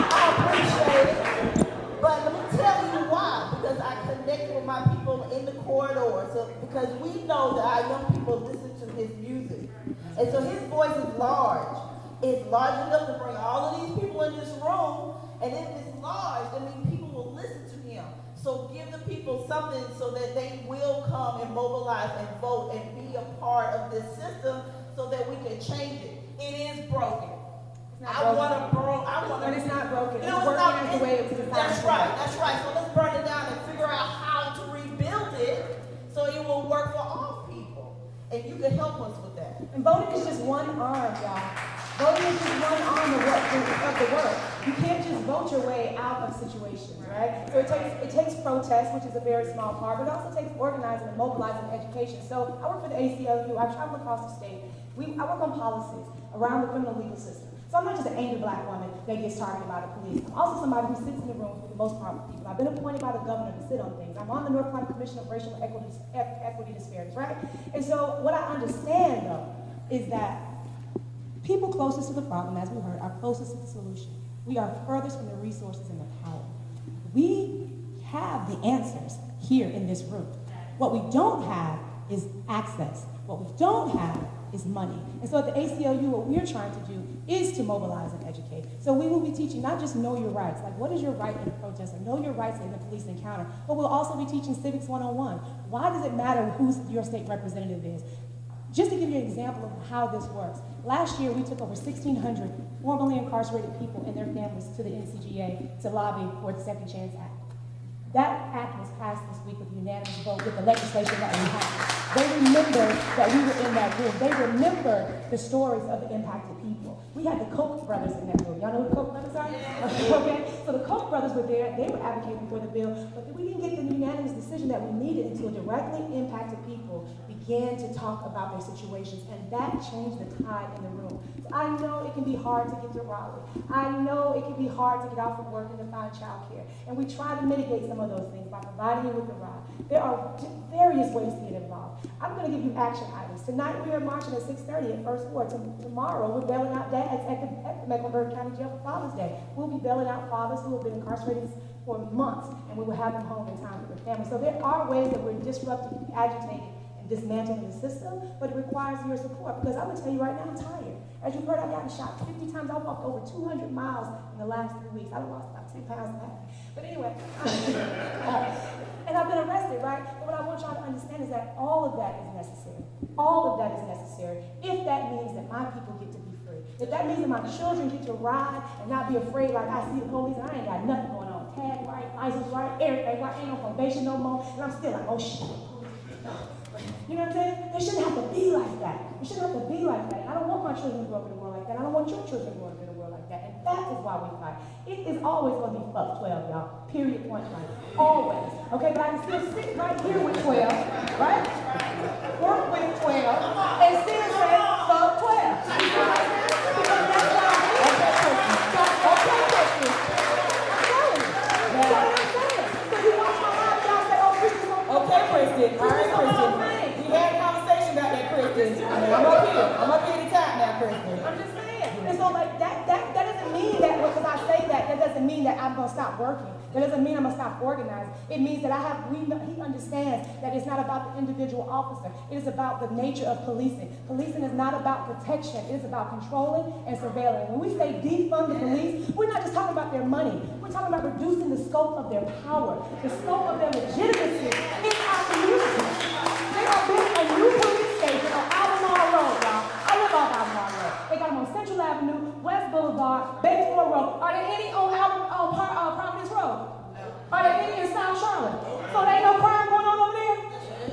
L: I appreciate it. But let me tell you why. Because I connect with my people in the corridor. So because we know that our young people listen to his music. And so his voice is large. It's large enough to bring all of these people in this room. And if it's large, that means people will listen to him. So give the people something so that they will come and mobilize and vote and be a part of this system so that we can change it. It is broken. I want to burn.
D: But it's not broken. It's
L: No,
D: working
L: not.
D: as the way it was designed.
L: That's right. That's right. So let's burn it down and figure out how to rebuild it so it will work for all people. And you can help us with that.
D: And voting is just one arm, y'all. Voting is just one arm of the work. You can't just vote your way out of situations, right? So it takes protest, which is a very small part, but it also takes organizing and mobilizing education. So I work for the ACLU. I travel across the state. I work on policies around the criminal legal system. So I'm not just an angry black woman that gets targeted by the police. I'm also somebody who sits in the room for the most part with people. I've been appointed by the governor to sit on things. I'm on the North Carolina Commission of Racial Equity Disparities, right? And so what I understand, though, is that people closest to the problem, as we heard, are closest to the solution. We are furthest from the resources and the power. We have the answers here in this room. What we don't have is access. What we don't have is money. And so at the ACLU, what we're trying to do is to mobilize and educate. So we will be teaching not just know your rights, like what is your right in a protest, or know your rights in a police encounter, but we'll also be teaching civics 101. Why does it matter who your state representative is? Just to give you an example of how this works, last year we took over 1,600 formerly incarcerated people and their families to the NCGA to lobby for the Second Chance Act. That act was passed this week with a unanimous vote with the legislation that we have. They remember that we were in that room. They remember the stories of the impacted people. We had the Koch brothers in that room. Y'all know who the Koch brothers are? Okay, so the Koch brothers were there. They were advocating for the bill, but we didn't get the unanimous decision that we needed until directly impacted people began to talk about their situations, and that changed the tide in the room. So I know it can be hard to get to Raleigh. I know it can be hard to get out from work and to find childcare, and we try to mitigate some of those things by providing you with the ride. There are various ways to get involved. I'm going to give you action items. Tonight we are marching at 6:30 at First Ward. Tomorrow we're bailing out dads at the Mecklenburg County Jail for Father's Day. We'll be bailing out fathers who have been incarcerated for months, and we will have them home in time with their families. So there are ways that we're disrupting, agitating, and dismantling the system, but it requires your support, because I'm going to tell you right now, I'm tired. As you've heard, I've gotten shot 50 times. I walked over 200 miles in the last 3 weeks. I lost about 10 pounds back. But anyway, and I've been arrested, right? But what I want y'all to understand is that all of that is necessary. All of that is necessary if that means that my people get to be free. If that means that my children get to ride and not be afraid like I see the police and I ain't got nothing going on. Tag right, license right, everything right, ain't no probation no more, and I'm still like, oh shit. You know what I'm saying? It shouldn't have to be like that. It shouldn't have to be like that. I don't want my children to grow up in a world like that. I don't want your children to grow up in a world like that. And that is why we fight. It is always going to be fuck 12, y'all. Period, point blank. Always. Okay, but I can still sit right here with 12, right? Work with 12, and still say fuck 12. You know what I'm saying? Because that's why. Okay, Kristen. Okay, Kristen. I'm telling you. That's what I'm saying. So you watch my live, y'all say, oh, Kristen.
B: Okay, Kristen. All right, Kristen. We had a conversation about that, Kristen. I'm up here. I'm up here at the top now, Kristen.
D: I'm just saying. And so, like, that doesn't mean that, because I say that doesn't mean that I'm going to stop working. That doesn't mean I'm going to stop organizing. It means that he understands that it's not about the individual officer. It is about the nature of policing. Policing is not about protection. It is about controlling and surveilling. When we say defund the police, we're not just talking about their money. We're talking about reducing the scope of their power, the scope of their legitimacy in our community. They are building a new police station on Albemarle Road, y'all. I live off Albemarle Road. They got them on Central Avenue, West Boulevard, Batesville Road. Are there any on Providence Road? Are there any in South Charlotte? So there ain't no crime going on over there?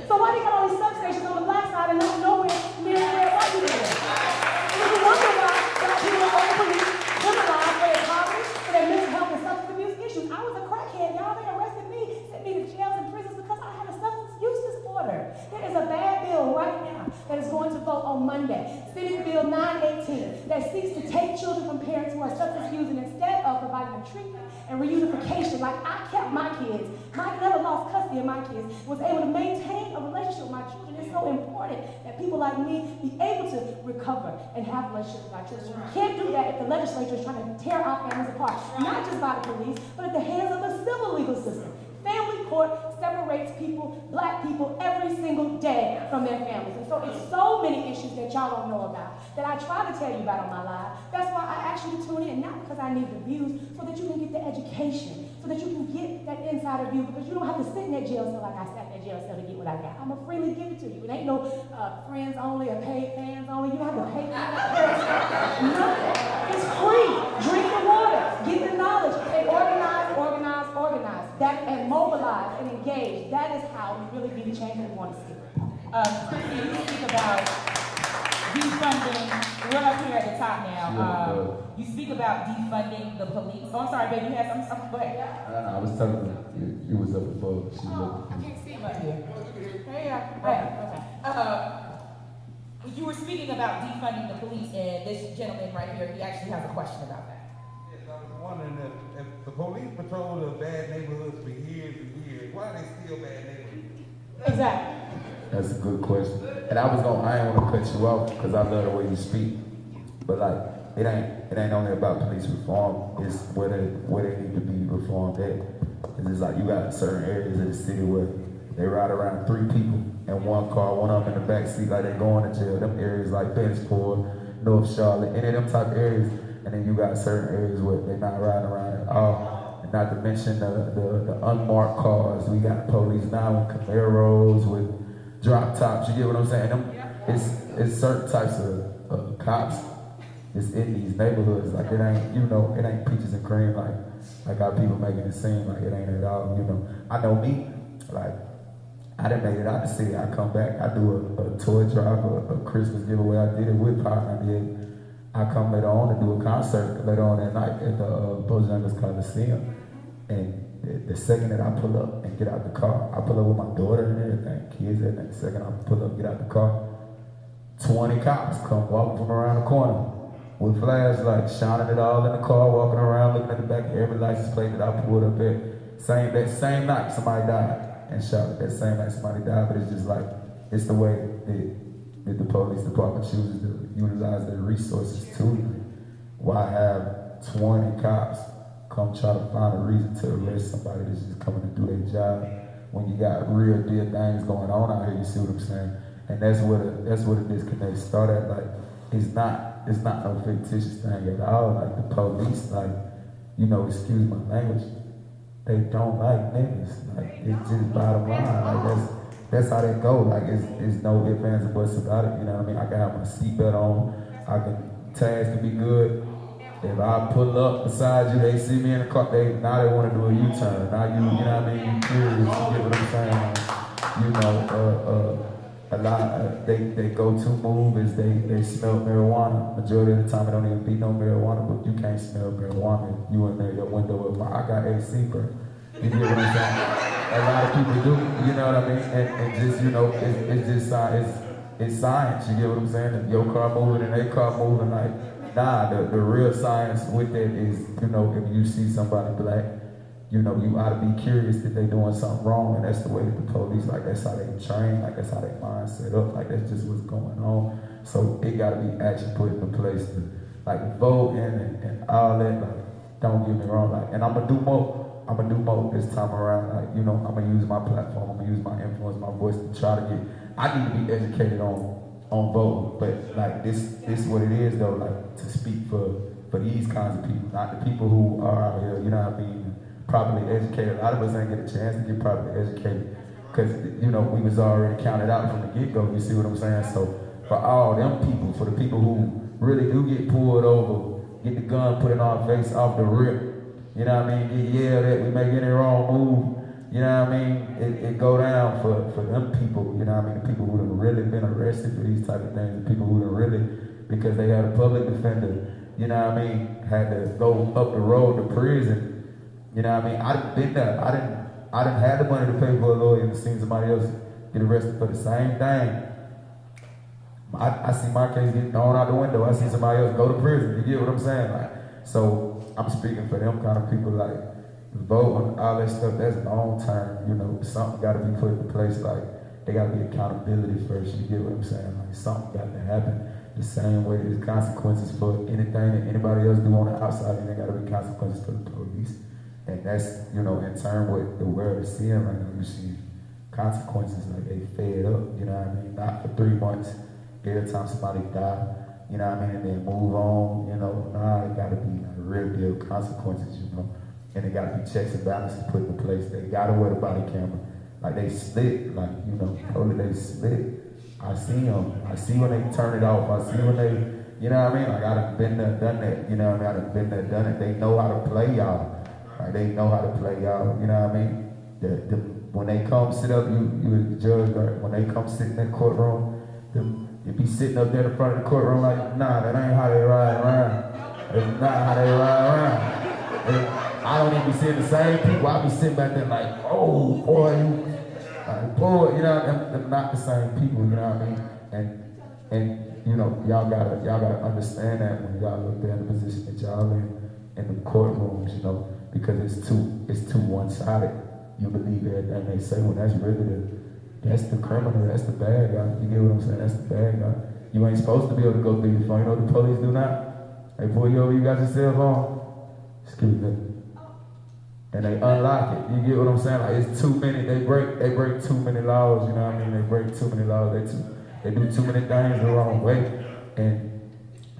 D: So why they got all these substations on the black side and nowhere near where white people live? And you wonder why black people are overpolice, criminalized for their poverty, for their mental health and substance abuse issues. I was a crackhead, y'all. They arrested me, sent me to jails and prisons because I had a substance use disorder. There is a bad bill right now that is going to vote on Monday. Senate Bill 918 that seeks to take children from parents who are substance using instead of providing them treatment and reunification. Like I kept my kids. I never lost custody of my kids. Was able to maintain a relationship with my children. It's so important that people like me be able to recover and have relationships with our children. We can't do that if the legislature is trying to tear our families apart. Not just by the police, but at the hands of the civil legal system. Family court separates people, black people, every single day from their families. And so it's so many issues that y'all don't know about that I try to tell you about on my live. That's why I ask you to tune in, not because I need the views, so that you can get the education, so that you can get that insider view, because you don't have to sit in that jail cell like I sat in that jail cell to get what I got. I'm going to freely give it to you. It ain't no friends only or paid fans only. You don't have to pay for that. Nothing. It's free. Drink the water. Get the knowledge. And organize. And mobilize and engage. That is how we really be the change we want to see.
B: Christy, you speak about defunding. We're up here at the top now. You speak about defunding the police. Oh, I'm sorry, baby. You had something? Go ahead.
C: I was telling her you was up above. She
B: I can't see him up here. Okay. You were speaking about defunding the police, and this gentleman right here, he actually has a question about that.
M: Yes, I was wondering if the police patrol the bad neighborhoods for years and years, why are they still bad neighborhoods?
D: Exactly.
C: That's a good question. And I ain't want to cut you off because I love the way you speak. But like, it ain't only about police reform. It's where they need to be reformed at. It's just like you got certain areas of the city where They ride around 3 people in one car, one of them in the back seat like they going to jail. Them areas like Benchport, North Charlotte, any of them type of areas. And then you got certain areas where they're not riding around at all. And not to mention the unmarked cars. We got police now with Camaros, with drop tops. You get what I'm saying? It's certain types of cops. It's in these neighborhoods. Like it ain't, it ain't peaches and cream like how people making it seem like it ain't at all. I know me. Like I done made it out the city. I come back. I do a toy drive, a Christmas giveaway. I did it with partner. I did. I come later on to do a concert later on that night at the Bojangles Coliseum. And the second that I pull up and get out the car, I pull up with my daughter and everything, kids, and the second I pull up, get out the car, 20 cops come walking from around the corner with flashlights, shining it all in the car, walking around, looking at the back of every license plate that I pulled up at. That same night, somebody died and shot. That same night, somebody died, but it's just like, it's the way that the police department chooses to utilize their resources too. Why have 20 cops come try to find a reason to arrest somebody that's just coming to do their job when you got real deal things going on out here? You see what I'm saying? And that's where the disconnect started. Like it's not no fictitious thing at all. Like the police, like excuse my language, they don't like niggas. Like it's just bottom line. Like that's how they go. Like it's no ifs, ands, or buts about it. You know what I mean? I can have my seatbelt on. Tags can be good. If I pull up beside you, they see me in the car. Now they want to do a U-turn. Now you know what I mean? You curious. You get what I'm saying? A lot. They go-to move is they smell marijuana. Majority of the time, it don't even be no marijuana, but you can't smell marijuana. You in there, your window up. I got AC, bro. You get what I'm saying? A lot of people do. You know what I mean? And just it's just science. It's science. You get what I'm saying? If your car moving and their car moving, like. Nah, the real science with that is, if you see somebody black, you ought to be curious that they doing something wrong, and that's the way that the police, like that's how they train, like that's how they mind set up, like that's just what's going on. So it gotta be action put into place to like vote and all that, like don't get me wrong, like, and I'm gonna do more this time around, like, I'm gonna use my platform, I'm gonna use my influence, my voice to try to I need to be educated on voting, but like this what it is though, like to speak for these kinds of people, not the people who are out here, you know what I mean, properly educated. A lot of us ain't get a chance to get properly educated because we was already counted out from the get-go, you see what I'm saying? So for all them people, for the people who really do get pulled over, get the gun put in our face off the rip, you know what I mean, get yelled at, we make any wrong move, you know what I mean? It go down for them people, you know what I mean? The people who have really been arrested for these type of things, the people who have really, because they had a public defender, you know what I mean, had to go up the road to prison, you know what I mean? I done been there. I done had the money to pay for a lawyer and seen somebody else get arrested for the same thing. I see my case get thrown out the window. I see somebody else go to prison. You get what I'm saying? Like, so I'm speaking for them kind of people, like, vote on all that stuff, that's long term, something got to be put into place, like, there got to be accountability first, you get what I'm saying? Like, something got to happen the same way there's consequences for anything that anybody else do on the outside, and there got to be consequences for the police. And that's, in turn what the world is seeing right now. You see consequences, like they fed up, you know what I mean? Not for 3 months, every time somebody die, you know what I mean? And then move on, nah, it got to be like real deal consequences, And it got to be checks and balances put in place. They got to wear the body camera. Like they split, like, totally they split. I see them. I see when they turn it off. I see when they, you know what I mean? Like I done been there, done that. I done been there, done it. They know how to play y'all. Like they know how to play y'all. You know what I mean? When they come sit up, you as the judge, right? When they come sit in that courtroom, you be sitting up there in front of the courtroom like, nah, that ain't how they ride around. That's not how they ride around. I don't even be seeing the same people. I be sitting back there like, oh boy, they're not the same people, you know what I mean? And y'all gotta understand that when y'all look there in the position that y'all in the courtrooms, because it's too one-sided. You believe everything they say when that's really that's the criminal, that's the bad guy. You get what I'm saying? That's the bad guy. You ain't supposed to be able to go through your phone. You know what the police do not? They pull you over, you got your cell phone. Excuse me. and they unlock it. You get what I'm saying? Like it's too many. They break too many laws. You know what I mean? They break too many laws. They do too many things the wrong way, and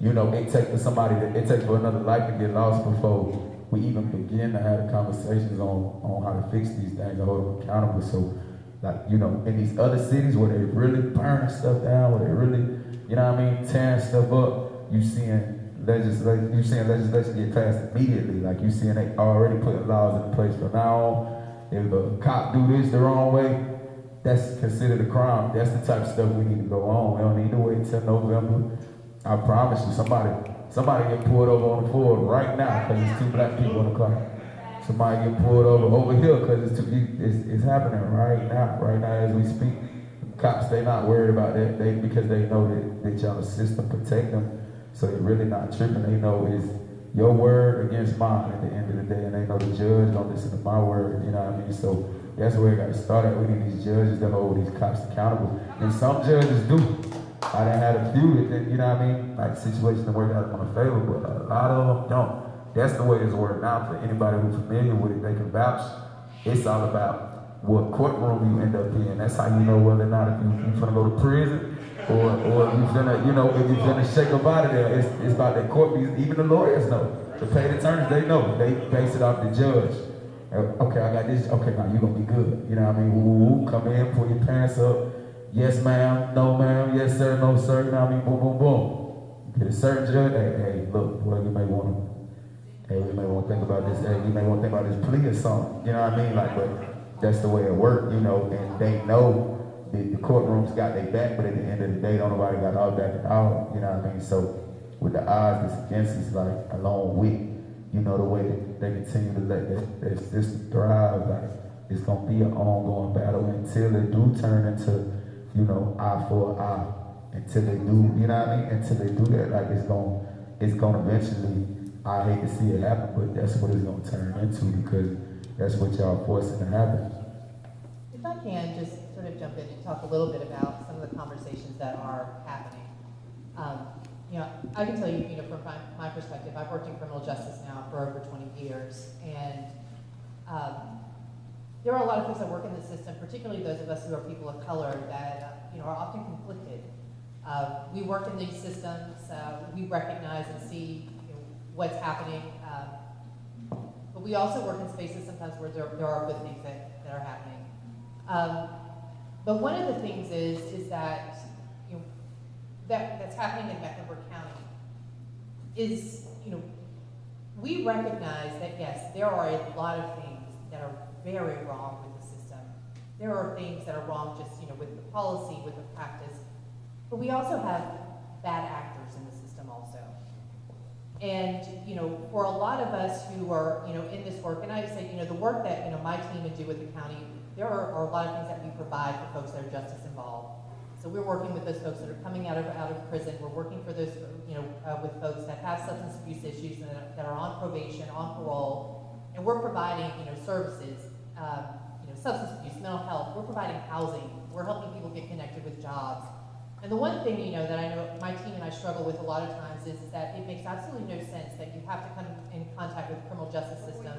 C: you know it takes for another life to get lost before we even begin to have the conversations on how to fix these things and hold them accountable. So, like, you know, in these other cities where they really burning stuff down, where they really, you know what I mean, tearing stuff up, you seeing legislation get passed immediately. Like you seeing they already put laws in place from now on. If a cop do this the wrong way, that's considered a crime. That's the type of stuff we need to go on. We don't need to wait till November. I promise you, somebody get pulled over on the Ford right now because there's 2 black people in the car. Somebody get pulled over here because it's happening right now as we speak. Cops, they not worried about that because they know that y'all system protect them. So they're really not tripping. They know it's your word against mine at the end of the day, and they know the judge don't listen to my word, you know what I mean? So that's where it got started. We need these judges to hold these cops accountable. And some judges do. I done had a few that, you know what I mean, like situations that work out in my favor, but a lot of them don't. That's the way it's working out. For anybody who's familiar with it, they can vouch. It's all about what courtroom you end up in. That's how you know whether or not if you finna go to prison or you finna, you know, if you finna shake up out of there. It's about that court. Even the lawyers know. The paid attorneys, they know. They base it off the judge. Okay, I got this. Okay, now you're gonna be good. You know what I mean? Woo, come in, pull your pants up. Yes, ma'am. No, ma'am. Yes, sir. No, sir. You know what I mean? Boom, boom, boom. Get a certain judge. Hey, look, boy, you may want to think about this. Hey, you may want to think about this plea or something. You know what I mean? Like, but that's the way it works, you know. And they know the courtrooms got their back, but at the end of the day, don't nobody got our back at all. You know what I mean? So with the odds that's against us, like along with, you know, the way that they continue to let their system thrive, like it's gonna be an ongoing battle until they do turn into, you know, eye for an eye. Until they do, you know what I mean? Until they do that, like it's gonna eventually. I hate to see it happen, but that's what it's gonna turn into because that's what y'all forcing to happen.
N: If I can just sort of jump in and talk a little bit about some of the conversations that are happening. You know, I can tell you, you know, from my perspective, I've worked in criminal justice now for over 20 years, and there are a lot of folks that work in the system, particularly those of us who are people of color, that you know are often conflicted. We work in these systems, we recognize and see what's happening, but we also work in spaces sometimes where there are good things that are happening. But one of the things is that you know that's happening in Mecklenburg County is, you know, we recognize that yes, there are a lot of things that are very wrong with the system. There are things that are wrong just, you know, with the policy, with the practice, but we also have bad actors in the system also. And, you know, for a lot of us who are, you know, in this work, and I would say, you know, the work that, you know, my team would do with the county, there are a lot of things that we provide for folks that are justice involved. So we're working with those folks that are coming out of prison. We're working for those, you know, with folks that have substance abuse issues and that are on probation, on parole, and we're providing, you know, services, you know, substance abuse, mental health. We're providing housing. We're helping people get connected with jobs. And the one thing, you know, that I know my team and I struggle with a lot of times is that it makes absolutely no sense that you have to come in contact with the criminal justice system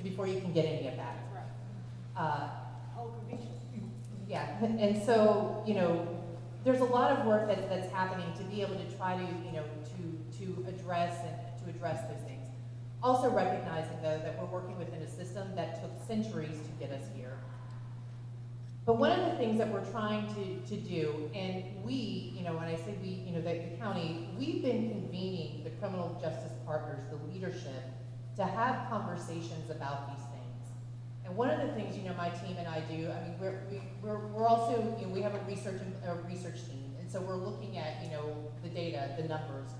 N: before you can get any of that. Yeah, and so, you know, there's a lot of work that's happening to be able to try to, you know, to address those things. Also recognizing, though, that we're working within a system that took centuries to get us here. But one of the things that we're trying to do, and we, you know, when I say we, you know, the county, we've been convening the criminal justice partners, the leadership, to have conversations about these things. And one of the things, you know, my team and I do, I mean, we're also, you know, we have a research team, and so we're looking at, you know, the data, the numbers.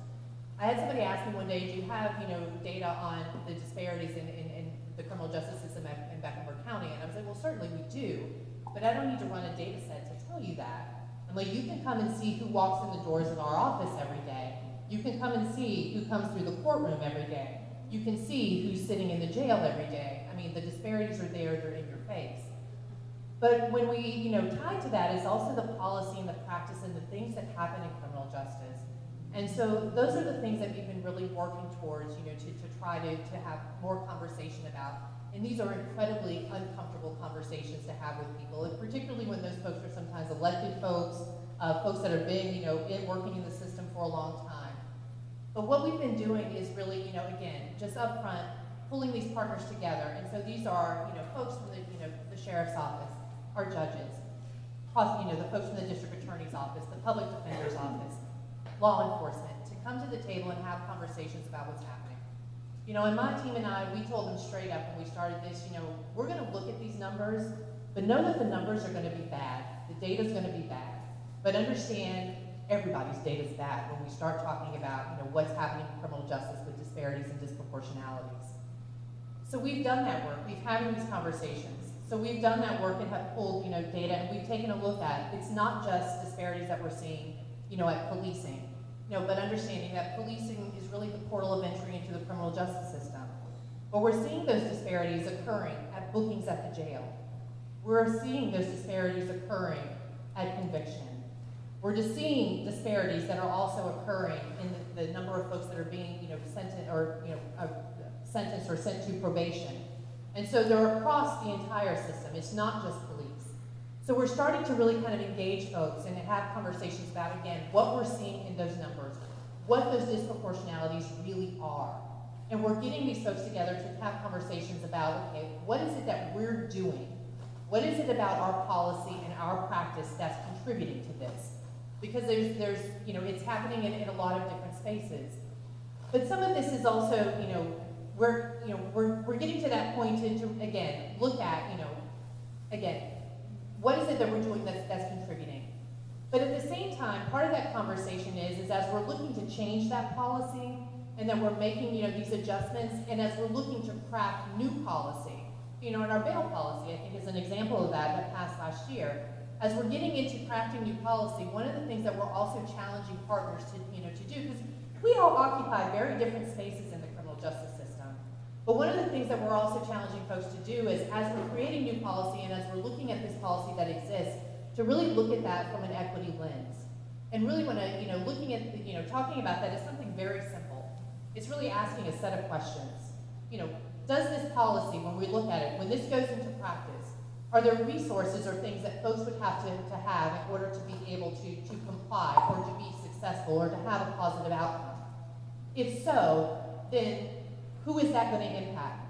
N: I had somebody ask me one day, do you have, you know, data on the disparities in the criminal justice system in Mecklenburg County? And I was like, well, certainly we do. But I don't need to run a data set to tell you that. I'm like, you can come and see who walks in the doors of our office every day. You can come and see who comes through the courtroom every day. You can see who's sitting in the jail every day. I mean, the disparities are there, they're in your face. But when we, you know, tied to that is also the policy and the practice and the things that happen in criminal justice. And so those are the things that we've been really working towards, to try to have more conversation about. And these are incredibly uncomfortable conversations to have with people, and particularly when those folks are sometimes elected folks, folks that have been, working in the system for a long time. But what we've been doing is really, again, just up front, pulling these partners together. And so these are, folks from the sheriff's office, our judges, the folks from the district attorney's office, the public defender's office, law enforcement, to come to the table and have conversations about what's happening. And my team and I, we told them straight up when we started this, we're going to look at these numbers, but know that the numbers are going to be bad. The data's going to be bad. But understand everybody's data's bad when we start talking about, what's happening in criminal justice with disparities and disproportionalities. So we've done that work. We've had these conversations. So we've done that work and have pulled, data, and we've taken a look at, it's not just disparities that we're seeing, at policing, but understanding that policing is really the portal of entry into the criminal justice system. But we're seeing those disparities occurring at bookings at the jail. We're seeing those disparities occurring at conviction. We're just seeing disparities that are also occurring in the number of folks that are being, sentenced or sent to probation. And so they're across the entire system. It's not just police. So we're starting to really kind of engage folks and have conversations about, again, what we're seeing in those numbers, what those disproportionalities really are. And we're getting these folks together to have conversations about, okay, what is it that we're doing? What is it about our policy and our practice that's contributing to this? Because there's it's happening in a lot of different spaces. But some of this is also, we're getting to that point to again, look at, again, what is it that we're doing that's contributing? But at the same time, part of that conversation is as we're looking to change that policy, and that we're making, these adjustments, and as we're looking to craft new policy, and our bail policy, I think, is an example of that passed last year. As we're getting into crafting new policy, one of the things that we're also challenging partners to do, because we all occupy very different spaces in the criminal justice system. But one of the things that we're also challenging folks to do is, as we're creating new policy and as we're looking at this policy that exists, to really look at that from an equity lens. And really when looking at, talking about that is something very simple. It's really asking a set of questions. Does this policy, when we look at it, when this goes into practice, are there resources or things that folks would have to have in order to be able to comply or to be successful or to have a positive outcome? If so, then who is that going to impact?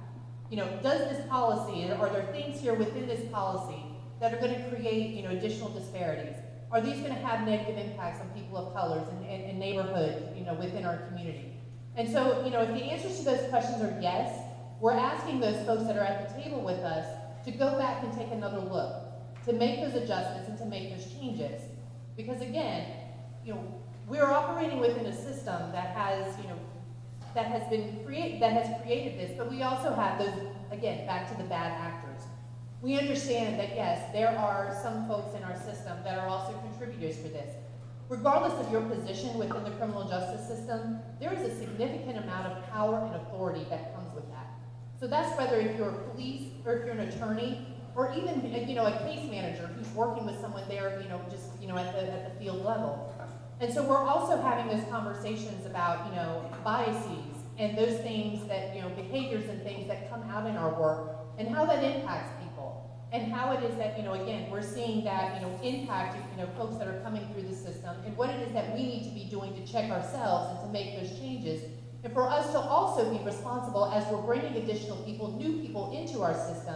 N: Does this policy, are there things here within this policy that are going to create, additional disparities? Are these going to have negative impacts on people of colors and neighborhoods, within our community? And so, if the answers to those questions are yes, we're asking those folks that are at the table with us to go back and take another look, to make those adjustments and to make those changes. Because again, we're operating within a system that has, that has created this, but we also have those, again, back to the bad actors. We understand that yes, there are some folks in our system that are also contributors for this. Regardless of your position within the criminal justice system, there is a significant amount of power and authority that comes with that. So that's whether if you're a police or if you're an attorney or even a case manager who's working with someone there, at the field level. And so we're also having those conversations about, biases and those things that, behaviors and things that come out in our work and how that impacts people and how it is that, again, we're seeing that, impact, folks that are coming through the system and what it is that we need to be doing to check ourselves and to make those changes. And for us to also be responsible as we're bringing additional people, new people into our system,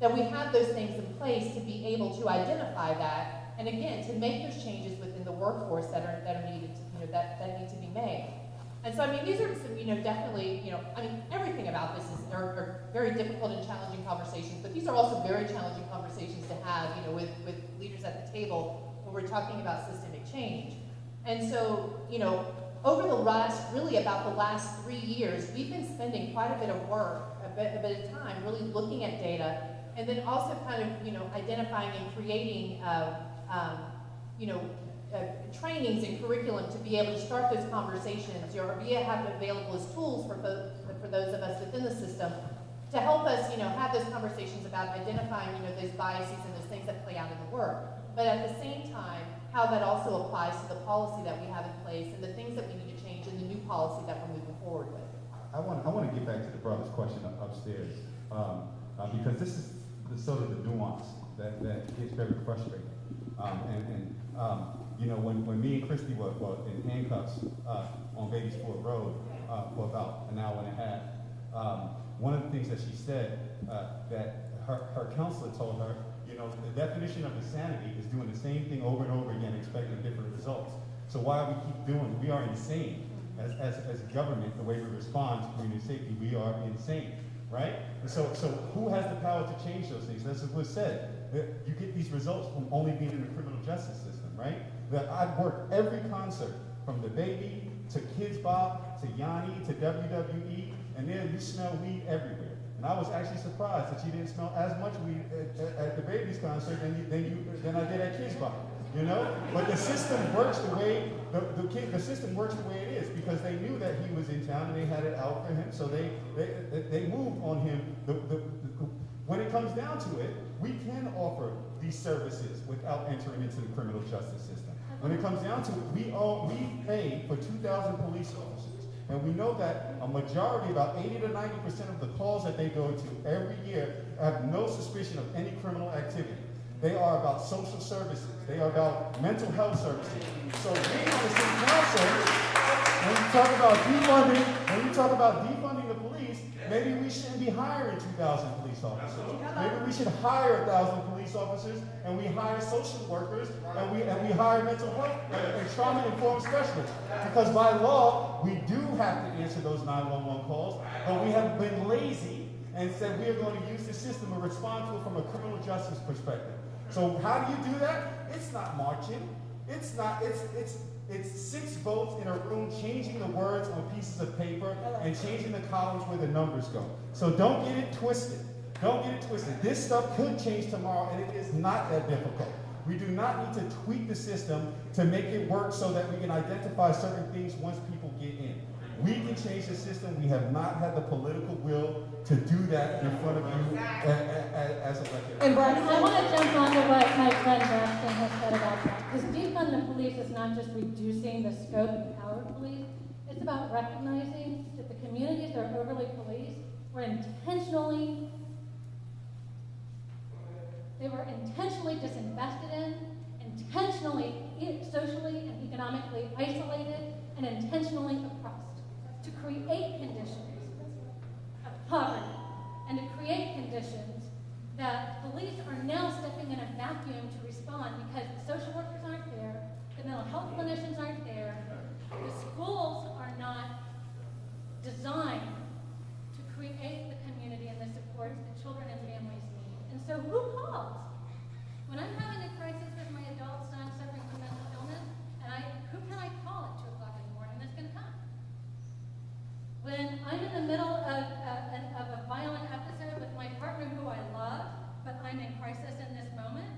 N: that we have those things in place to be able to identify that, and again, to make those changes within the workforce that are needed, that need to be made. And so, these are some, definitely, everything about this are very difficult and challenging conversations, but these are also very challenging conversations to have, with leaders at the table when we're talking about systemic change. And so, over the last 3 years, we've been spending quite a bit of work, a bit of time, really looking at data, and then also kind of, identifying and creating, trainings and curriculum to be able to start those conversations, or be have available as tools for those of us within the system to help us, have those conversations about identifying, those biases and those things that play out in the work. But at the same time, how that also applies to the policy that we have in place and the things that we need to change in the new policy that we're moving forward with.
G: I want to get back to the brother's question upstairs, because this is sort of the nuance that gets very frustrating. You know, when me and Christy were in handcuffs on Baby's Ford Road for about an hour and a half, one of the things that she said that her counselor told her, you know, the definition of insanity is doing the same thing over and over again, expecting different results. So why we keep doing it? We are insane. As government, the way we respond to community safety, we are insane, right? And so who has the power to change those things? As it was said, you get these results from only being in the criminal justice system, right? That I've worked every concert, from DaBaby to Kids Bop to Yanni to WWE, and then you smell weed everywhere. And I was actually surprised that you didn't smell as much weed at DaBaby's concert than I did at Kids Bop. You know, but the system works the way the system works the way it is, because they knew that he was in town and they had it out for him, so they moved on him. When it comes down to it, we can offer these services without entering into the criminal justice system. When it comes down to it, we pay for 2,000 police officers, and we know that a majority, about 80 to 90% of the calls that they go to every year have no suspicion of any criminal activity. They are about social services. They are about mental health services. So we on the city council, when you talk about defunding the police, maybe we shouldn't be hiring 2,000 police officers. Maybe we should hire 1,000 police officers, and we hire social workers, and we hire mental health and trauma-informed specialists. Because by law, we do have to answer those 911 calls, but we have been lazy and said we are going to use the system and respond to it from a criminal justice perspective. So how do you do that? It's not marching. It's 6 votes in a room changing the words on pieces of paper and changing the columns where the numbers go. So don't get it twisted. Don't get it twisted. This stuff could change tomorrow, and it is not that difficult. We do not need to tweak the system to make it work so that we can identify certain things once people get in. We can change the system. We have not had the political will to do that in front of you as elected.
K: And Braxton, I want to jump on to what my friend Braxton has said about that. Because defund the police is not just reducing the scope and power of police. It's about recognizing that the communities that are overly policed were intentionally disinvested in, intentionally socially and economically isolated, and intentionally oppressed. To create conditions of poverty and to create conditions that police are now stepping in a vacuum to respond because the social workers aren't there, the mental health clinicians aren't there, the schools are not designed to create the community and the supports that children and families need. And so who calls? When I'm having a crisis with my adult son suffering from mental illness, who can I call at 2 o'clock in the morning that's going to come? When I'm in the middle of a violent episode with my partner who I love, but I'm in crisis in this moment,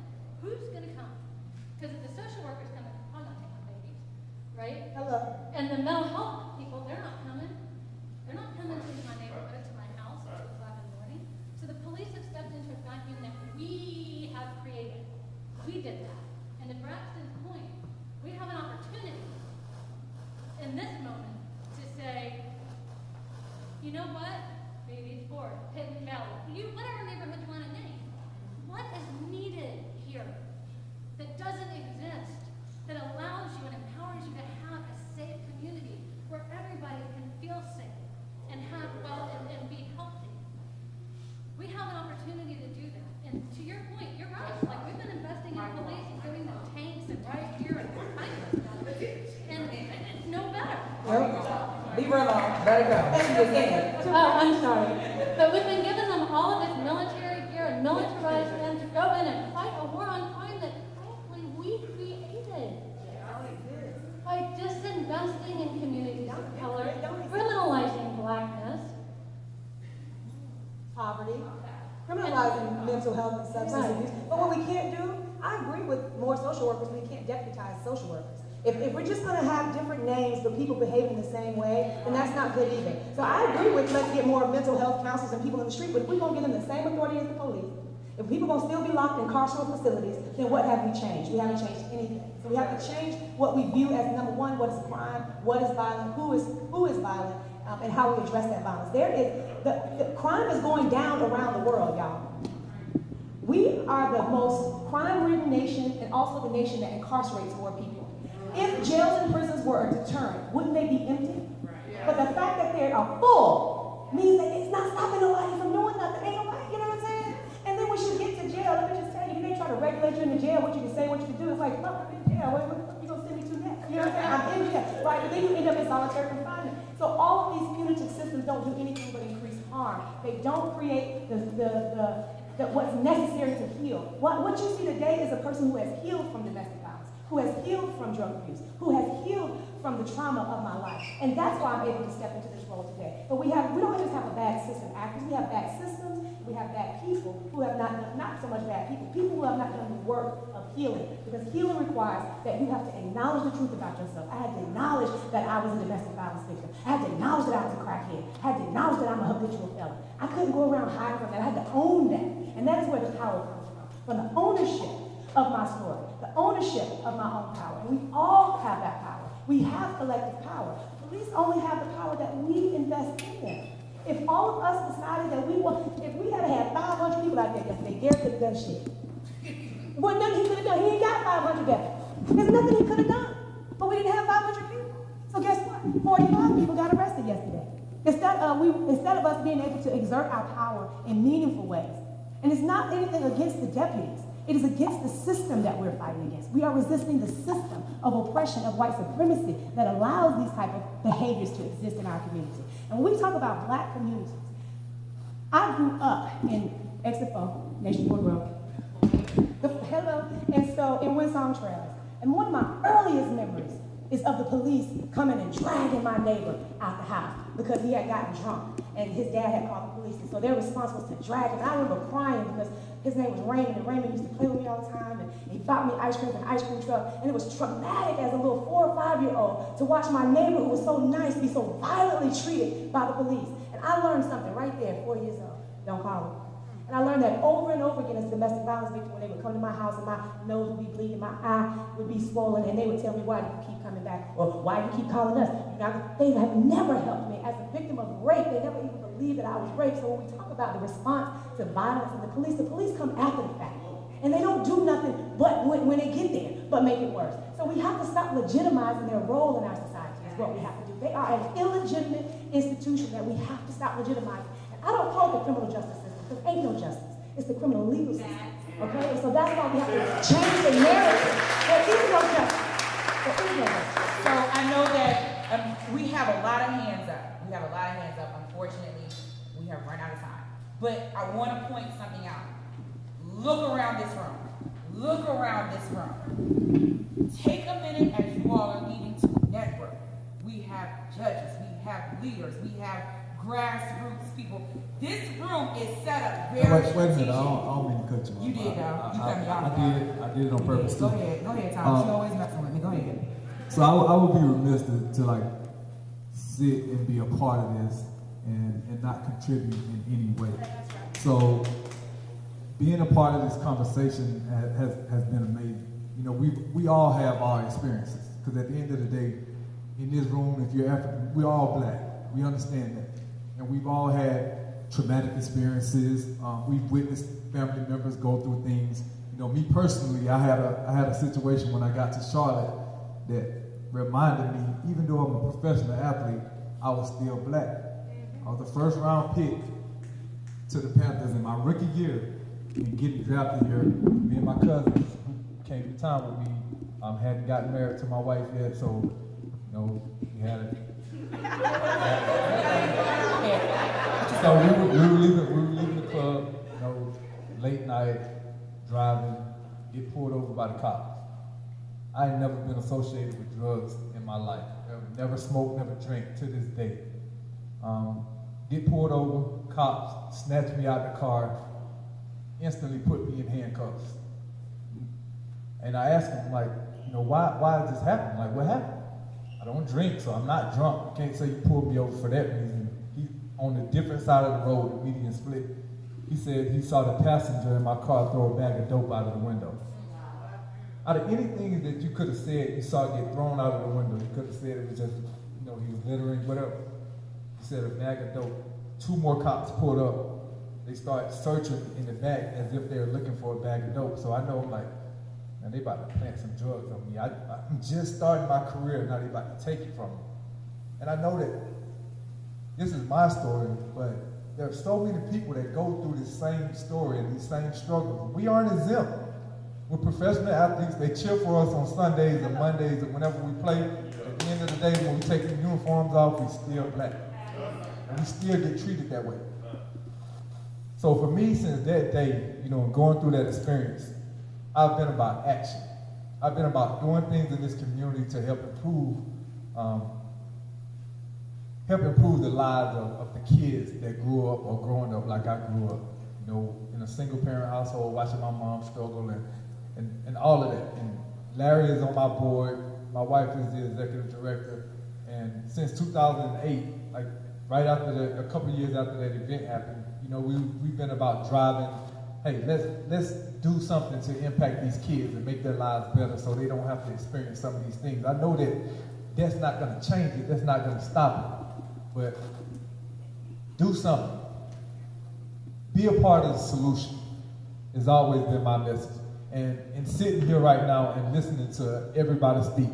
K: who's going to come? Because if the social worker's coming, I'm not taking babies, right?
D: Hello.
K: And the mental health people, they're not coming. They're not coming to my neighborhood, to my house at 2 o'clock in the morning. So the police have stepped into a vacuum that we have created. We did that. And to Braxton's point, we have an opportunity in this moment to say, you know what? Baby's Ford, Hidden Valley, whatever neighborhood you want to name. What is needed here that doesn't exist, that allows you and empowers you to have a safe community where everybody can feel safe and have and be healthy? We have an opportunity to do that. And to your point, you're right. Like, we've been investing in police and giving them tanks and right here and all kinds of stuff. And it's no better.
L: Leave her alone. Let her go.
K: Oh, I'm sorry. But we've been giving them all of this military gear and militarized them to go in and fight a war on crime that, frankly, we created. By disinvesting in communities of color, criminalizing blackness,
D: Poverty, criminalizing mental health and substance abuse. But what we can't do, I agree with more social workers, we can't deputize social workers. If we're just going to have different names but people behaving the same way, then that's not good either. So I agree with let's get more mental health counselors and people in the street, but if we're going to give them the same authority as the police, If people gonna still be locked in carceral facilities, then what have we changed? We haven't changed anything. So we have to change what we view as number one, what is crime, what is violent, who is violent, and how we address that violence. The crime is going down around the world, y'all. We are the most crime-ridden nation and also the nation that incarcerates more people. If jails and prisons were a deterrent, wouldn't they be empty? But the fact that they are full means that it's not stopping nobody from doing nothing. Ain't nobody, you know what I'm saying? And then once you get to jail, let me just tell you, they try to regulate you in the jail, what you can say, what you can do. It's like, fuck, I'm in jail. What you gonna send me to next? You know what I'm saying? I'm in jail, right? But then you end up in solitary confinement. So all of these punitive systems don't do anything but increase harm. They don't create what's necessary to heal. What you see today is a person who has healed from domestic violence, who has healed from drug abuse, who has healed from the trauma of my life. And that's why I'm able to step into this role today. But we don't just have a bad system actors, we have bad systems, we have bad people who have not so much bad people who have not done the work of healing. Because healing requires that you have to acknowledge the truth about yourself. I had to acknowledge that I was a domestic violence victim. I had to acknowledge that I was a crackhead. I had to acknowledge that I'm a habitual felon. I couldn't go around hiding from that. I had to own that. And that is where the power comes from the ownership of my story, the ownership of my own power. And we all have that power. We have collective power. Police only have the power that we invest in them. If all of us decided that if we had had 500 people out there yesterday, Garry could have done shit. There wasn't nothing he could have done. He ain't got 500 deputies. There's nothing he could have done. But we didn't have 500 people. So guess what? 45 people got arrested yesterday. Instead of us being able to exert our power in meaningful ways. And it's not anything against the deputies. It is against the system that we're fighting against. We are resisting the system of oppression, of white supremacy that allows these type of behaviors to exist in our community. And when we talk about black communities, I grew up in XFO, Nation Board Road. Hello. And so in Winston Trails. And one of my earliest memories is of the police coming and dragging my neighbor out the house because he had gotten drunk and his dad had called the police. And so their response was to drag him. And I remember crying because his name was Raymond, and Raymond used to play with me all the time, and he bought me ice cream from an ice cream truck. And it was traumatic as a little 4 or 5-year-old to watch my neighbor, who was so nice, be so violently treated by the police. And I learned something right there, 4 years old. Don't call it. And I learned that over and over again as a domestic violence victim, when they would come to my house and my nose would be bleeding, my eye would be swollen, and they would tell me, why do you keep coming back? Or why do you keep calling us? They have never helped me. As a victim of rape, they never even believed that I was raped. So when we talk about the response to violence and the police come after the fact. And they don't do nothing but when they get there, but make it worse. So we have to stop legitimizing their role in our society is what we have to do. They are an illegitimate institution that we have to stop legitimizing. And I don't call it the criminal justice system. There ain't no justice. It's the criminal legal system. Okay? And so that's why we have to change the narrative. There is no justice. There is no justice.
B: So I know that we have a lot of hands up. We have a lot of hands up. Unfortunately, we have run out of time. But I want to point something out. Look around this room. Look around this room. Take a minute as you all are leading to network. We have judges. We have leaders. We have grassroots people. This room is set up very
O: Wait a minute, I don't mean to cut you off.
B: You did, though.
O: I did it on purpose, too.
B: Go ahead, Tom. She always messing with me. Go ahead.
O: So I would be remiss to like sit and be a part of this and not contribute in any way. So being a part of this conversation has been amazing. You know, we all have our experiences, because at the end of the day, in this room, if you're African, we're all black. We understand that. And we've all had traumatic experiences. We've witnessed family members go through things. You know, me personally, I had a situation when I got to Charlotte that reminded me, even though I'm a professional athlete, I was still black. I was the first round pick to the Panthers in my rookie year, and getting drafted here. Me and my cousins came to town with me. Hadn't gotten married to my wife yet, so you know, we had it. So we were leaving the club, you know, late night, driving, get pulled over by the cops. I had never been associated with drugs in my life. Never smoked, never drank to this day. Get pulled over, cops snatched me out the car, instantly put me in handcuffs. And I asked him, like, you know, why did this happen? Like, what happened? I don't drink, so I'm not drunk. You can't say you pulled me over for that reason. He's on a different side of the road, the median split. He said he saw the passenger in my car throw a bag of dope out of the window. Out of anything that you could have said, you saw it get thrown out of the window. You could have said it was just, he was littering, whatever. He said a bag of dope. 2 more cops pulled up. They started searching in the back as if they were looking for a bag of dope. So I know, I'm like, man, they about to plant some drugs on me. I'm just starting my career, now they about to take it from me. And I know that this is my story, but there are so many people that go through this same story and these same struggles. We aren't exempt. We're professional athletes. They cheer for us on Sundays and Mondays and whenever we play. At the end of the day, when we take the uniforms off, we still black. And we still get treated that way. So for me, since that day, going through that experience, I've been about action. I've been about doing things in this community to help improve the lives of the kids that grew up or growing up like I grew up. In a single parent household, watching my mom struggle and all of that. And Larry is on my board. My wife is the executive director. And since 2008, like right after a couple of years after that event happened, we've been about driving, hey, let's do something to impact these kids and make their lives better so they don't have to experience some of these things. I know that that's not going to change it, that's not going to stop it, but do something. Be a part of the solution has always been my message. And sitting here right now and listening to everybody speak,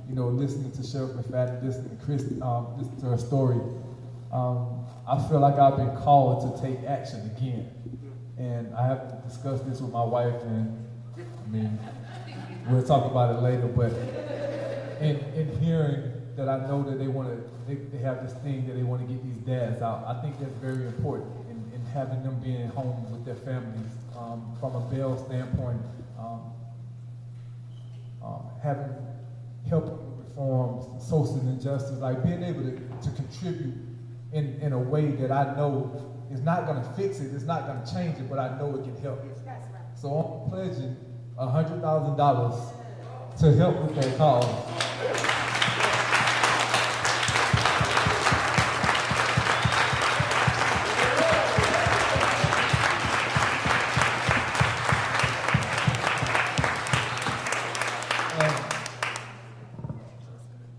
O: listening to Sheriff McFadden, listening to Chris, listening to her story, I feel like I've been called to take action again. And I have to discuss this with my wife, and we'll talk about it later, but in hearing that I know that they have this thing that they want to get these dads out, I think that's very important in having them being home with their families. From a bail standpoint, having help with reforms, social injustice, like being able to contribute in a way that I know is not going to fix it, it's not going to change it, but I know it can help. So I'm pledging $100,000 to help with that cause.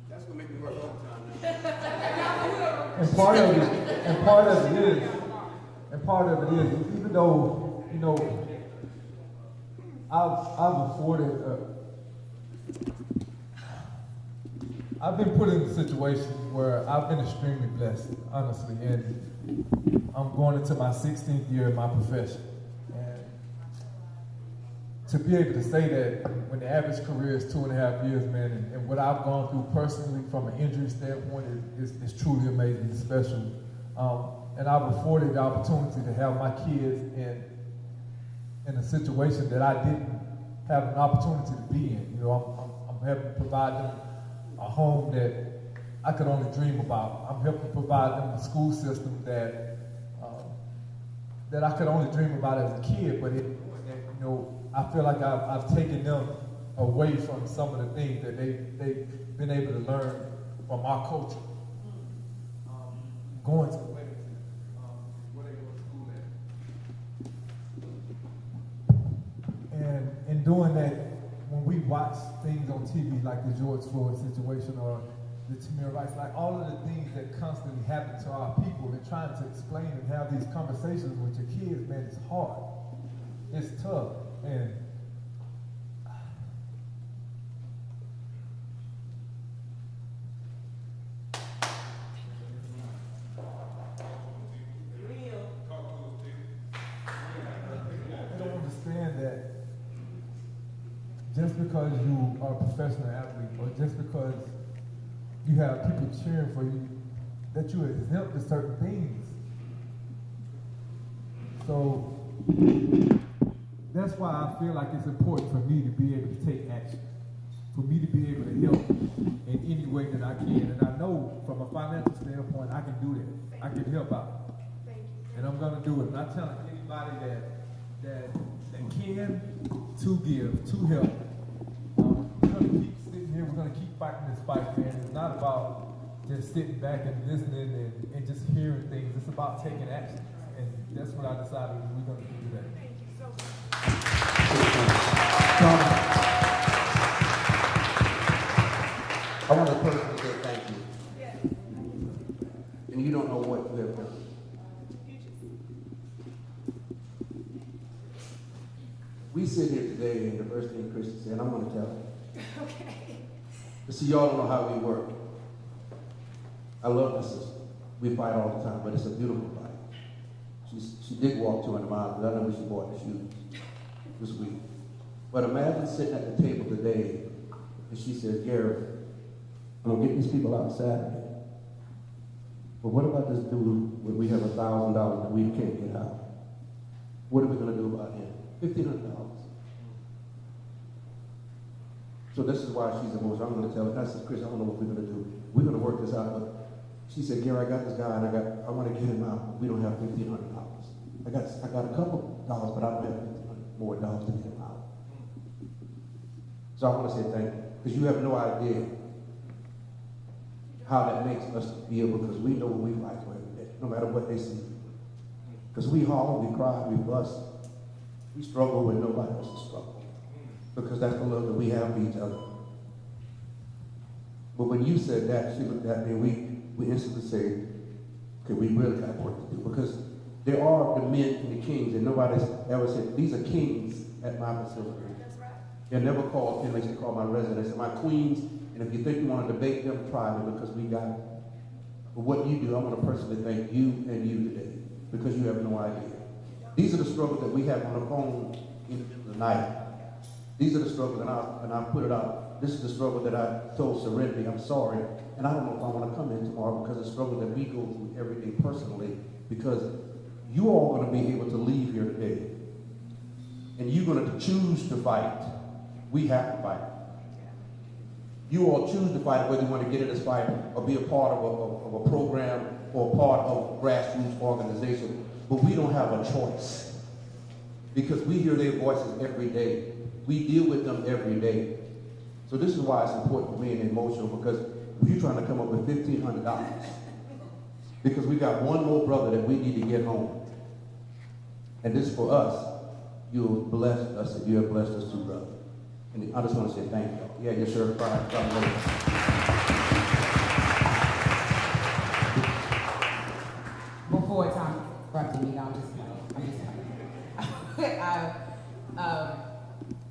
E: That's gonna make me work overtime now.
O: And part of it is, even though, I've been put in a situation where I've been extremely blessed, honestly, and I'm going into my 16th year in my profession. And to be able to say that when the average career is 2.5 years, man, and what I've gone through personally from an injury standpoint is truly amazing and special. And I've afforded the opportunity to have my kids in a situation that I didn't have an opportunity to be in. I'm helping provide them a home that I could only dream about. I'm helping provide them a school system that I could only dream about as a kid, but I feel like I've taken them away from some of the things that they've been able to learn from our culture. Going to where they go to school at. And in doing that, when we watch things on TV like the George Floyd situation or the Tamir Rice, like all of the things that constantly happen to our people, and trying to explain and have these conversations with your kids, man, it's hard. It's tough. And that just because you are a professional athlete or just because you have people cheering for you, that you're exempt to certain things. So that's why I feel like it's important for me to be able to take action, for me to be able to help in any way that I can. And I know from a financial standpoint, I can do that. I can help out. And I'm going to do it. And I'm telling anybody that can to give, to help. We're going to keep sitting here, we're going to keep fighting this fight, man. It's not about just sitting back and listening and just hearing things. It's about taking action. And that's what I decided we're going to do today.
E: Thank you so much. I want to personally say thank you. And you don't know what you have done. We sit here today in the first thing Christian said, and I'm going to tell you. Okay. But see, y'all don't know how we work. I love my sister. We fight all the time, but it's a beautiful fight. She did walk 200 miles, but I know when she bought the shoes. It was weird. But imagine sitting at the table today, and she says, Garry, I'm going to get these people out Saturday. But what about this dude when we have $1,000 that we can't get out? What are we going to do about him? $1,500. So this is why she's emotional. I'm going to tell her, I said, Chris, I don't know what we're going to do. We're going to work this out. But she said, Garry, I got this guy, and I want to get him out. We don't have $1,500. I got a couple dollars, but I don't have $1,500 more dollars to get him out. So I want to say thank you, because you have no idea how that makes us feel, because we know what we fight for every day, no matter what they see. Because we holler, we cry, we bust, we struggle when nobody else is struggling, because that's the love that we have for each other. But when you said that, she looked at me, and we instantly said, okay, we really got work to do, because there are the men and the kings, and nobody's ever said, these are kings at my facility. That's right. They're never called king, they call my residents and my queens, and if you think you want to debate them, try me, because we got it. But what you do, I want to personally thank you and you today, because you have no idea. These are the struggles that we have on the phone in the night. These are the struggles, and I put it out. This is the struggle that I told Serenity, I'm sorry, and I don't know if I want to come in tomorrow, because the struggle that we go through every day personally, because you all are going to be able to leave here today, and you're going to choose to fight. We have to fight. You all choose to fight, whether you want to get in this fight or be a part of a program or a part of a grassroots organization. But we don't have a choice, because we hear their voices every day. We deal with them every day. So this is why it's important for me and emotional, because we're trying to come up with $1,500, because we got one more brother that we need to get home. And this is for us. You have blessed us, and you have blessed us too, brother. And I just want to say thank you. Yeah, yes, sir.
B: Before Tom interrupted me, I'm just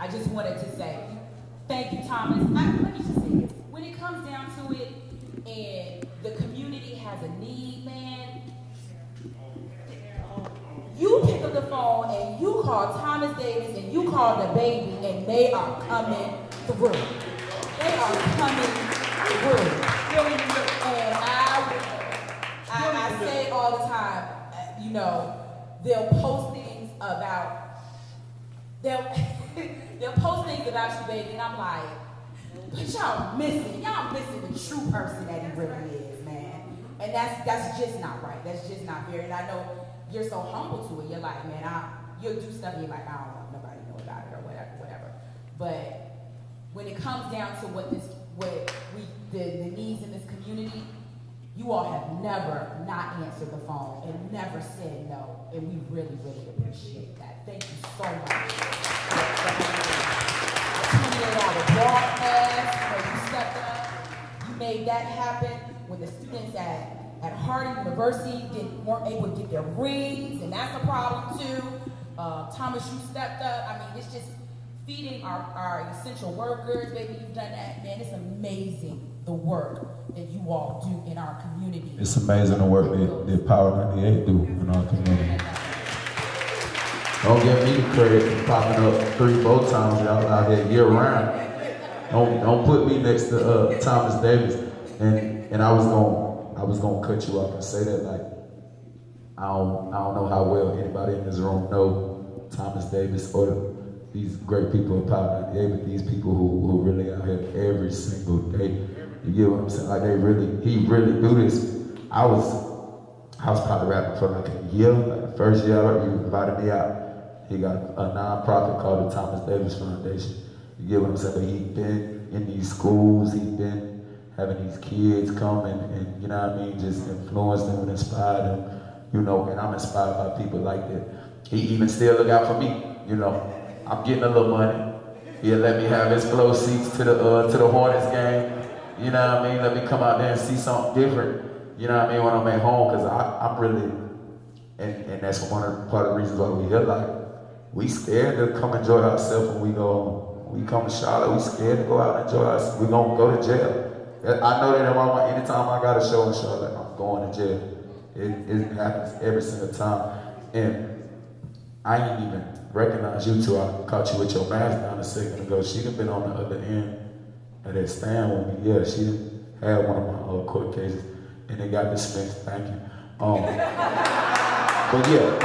B: I just wanted to say thank you, Thomas. Let me just say this. When it comes down to it, and the community has a need, man, you pick up the phone and you call Thomas Davis and you call DaBaby, and they are coming through. They are coming through. And I say all the time, you know, they'll post things about they'll post things about you, baby, and I'm like, but y'all missing the true person that he really is, man. And that's just not right. That's just not fair. And I know you're so humble to it. You're like, man, you'll do stuff and you're like, I don't want nobody to know about it or whatever. But when it comes down to the needs in this community, you all have never not answered the phone and never said no. And we really, really appreciate that. Thank you so much. All the broadcast, you stepped up, you made that happen when the students at Harding University weren't able to get their rings, and that's a problem too. Thomas, you stepped up. I mean, it's just feeding our essential workers. Baby, you've done that, man. It's amazing the work that you all do in our community.
C: It's amazing the work that Power 98 do in our community. Don't give me the credit for popping up 3-4 times out here year round. Don't put me next to Thomas Davis. And I was gonna cut you off and say that, like, I don't know how well anybody in this room know Thomas Davis or these great people of Power 98, but these people who really out here every single day. You get what I'm saying? Like he really do this. I was probably rapping for like a year. Like the first year you invited me out. He got a nonprofit called the Thomas Davis Foundation. You get what I'm saying? But he been in these schools, he been having these kids come and you know what I mean, just influence them and inspire them you know, and I'm inspired by people like that. He even still look out for me, you know. I'm getting a little money. He'll let me have his flow seats to the Hornets game. You know what I mean? Let me come out there and see something different. You know what I mean? When I'm at home, because I'm really, and that's part of the reasons why we here. Like, we scared to come enjoy ourselves when we go home. When we come to Charlotte, we scared to go out and enjoy ourselves. We're gonna go to jail. I know that anytime I got a show in Charlotte, I'm going to jail. It happens every single time. And I ain't even recognize you till I caught you with your mask down a second ago. She'd have been on the other end of that stand with me. Yeah, she had one of my court cases, and it got dismissed. Thank you. But yeah,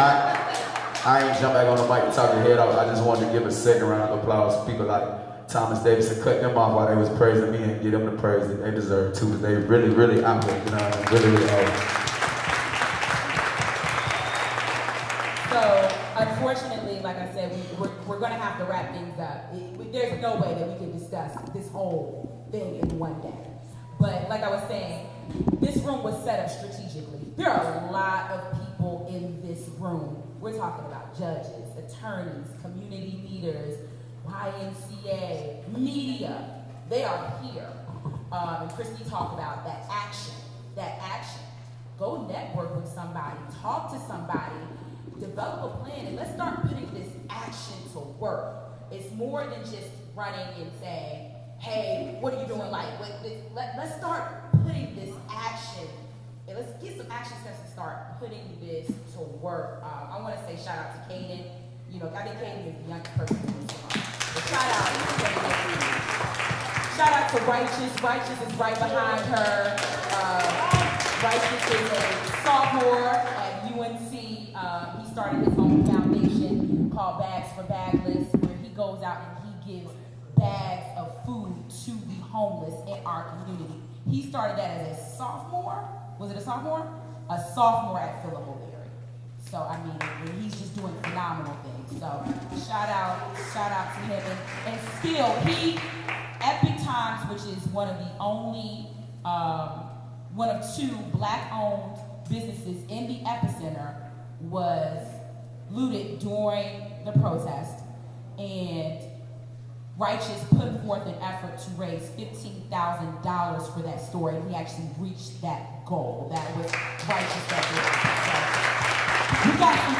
C: I ain't jump back on the mic to talk your head off. I just wanted to give a second round of applause for people like Thomas Davis and cut them off while they was praising me and give them the praise that they deserve too, because they really, really out there, you know what I mean? Really, really out.
B: So, unfortunately, like I said, we're going to have to wrap things up. There's no way that we can discuss this whole thing in one day. But like I was saying, this room was set up strategically. There are a lot of people in this room. We're talking about judges, attorneys, community leaders, YMCA, media. They are here. And Christy talked about that action. Go network with somebody, talk to somebody, develop a plan, and let's start putting this action to work. It's more than just running and saying, hey, what are you doing? Like, let's start putting this action, and let's get some action steps to start putting this to work. I want to say shout out to Kaden. You know, I think Kaden is the youngest person in this room. But shout out to Kaden. Shout out to Righteous. Righteous is right behind her. Righteous is a sophomore at UNC. He started his own foundation called Bags for Bagless, where he goes out and he gives bags of food to the homeless in our community. He started that as a sophomore. Was it a sophomore? A sophomore at Philip O'Leary. So, I mean, and he's just doing phenomenal things. So, shout out to him. And still, Epic Times, which is one of the only, one of two black-owned businesses in the epicenter, was looted during the protest, and Righteous put forth an effort to raise $15,000 for that store, and he actually reached that goal. That was Righteous that did it. So, we got some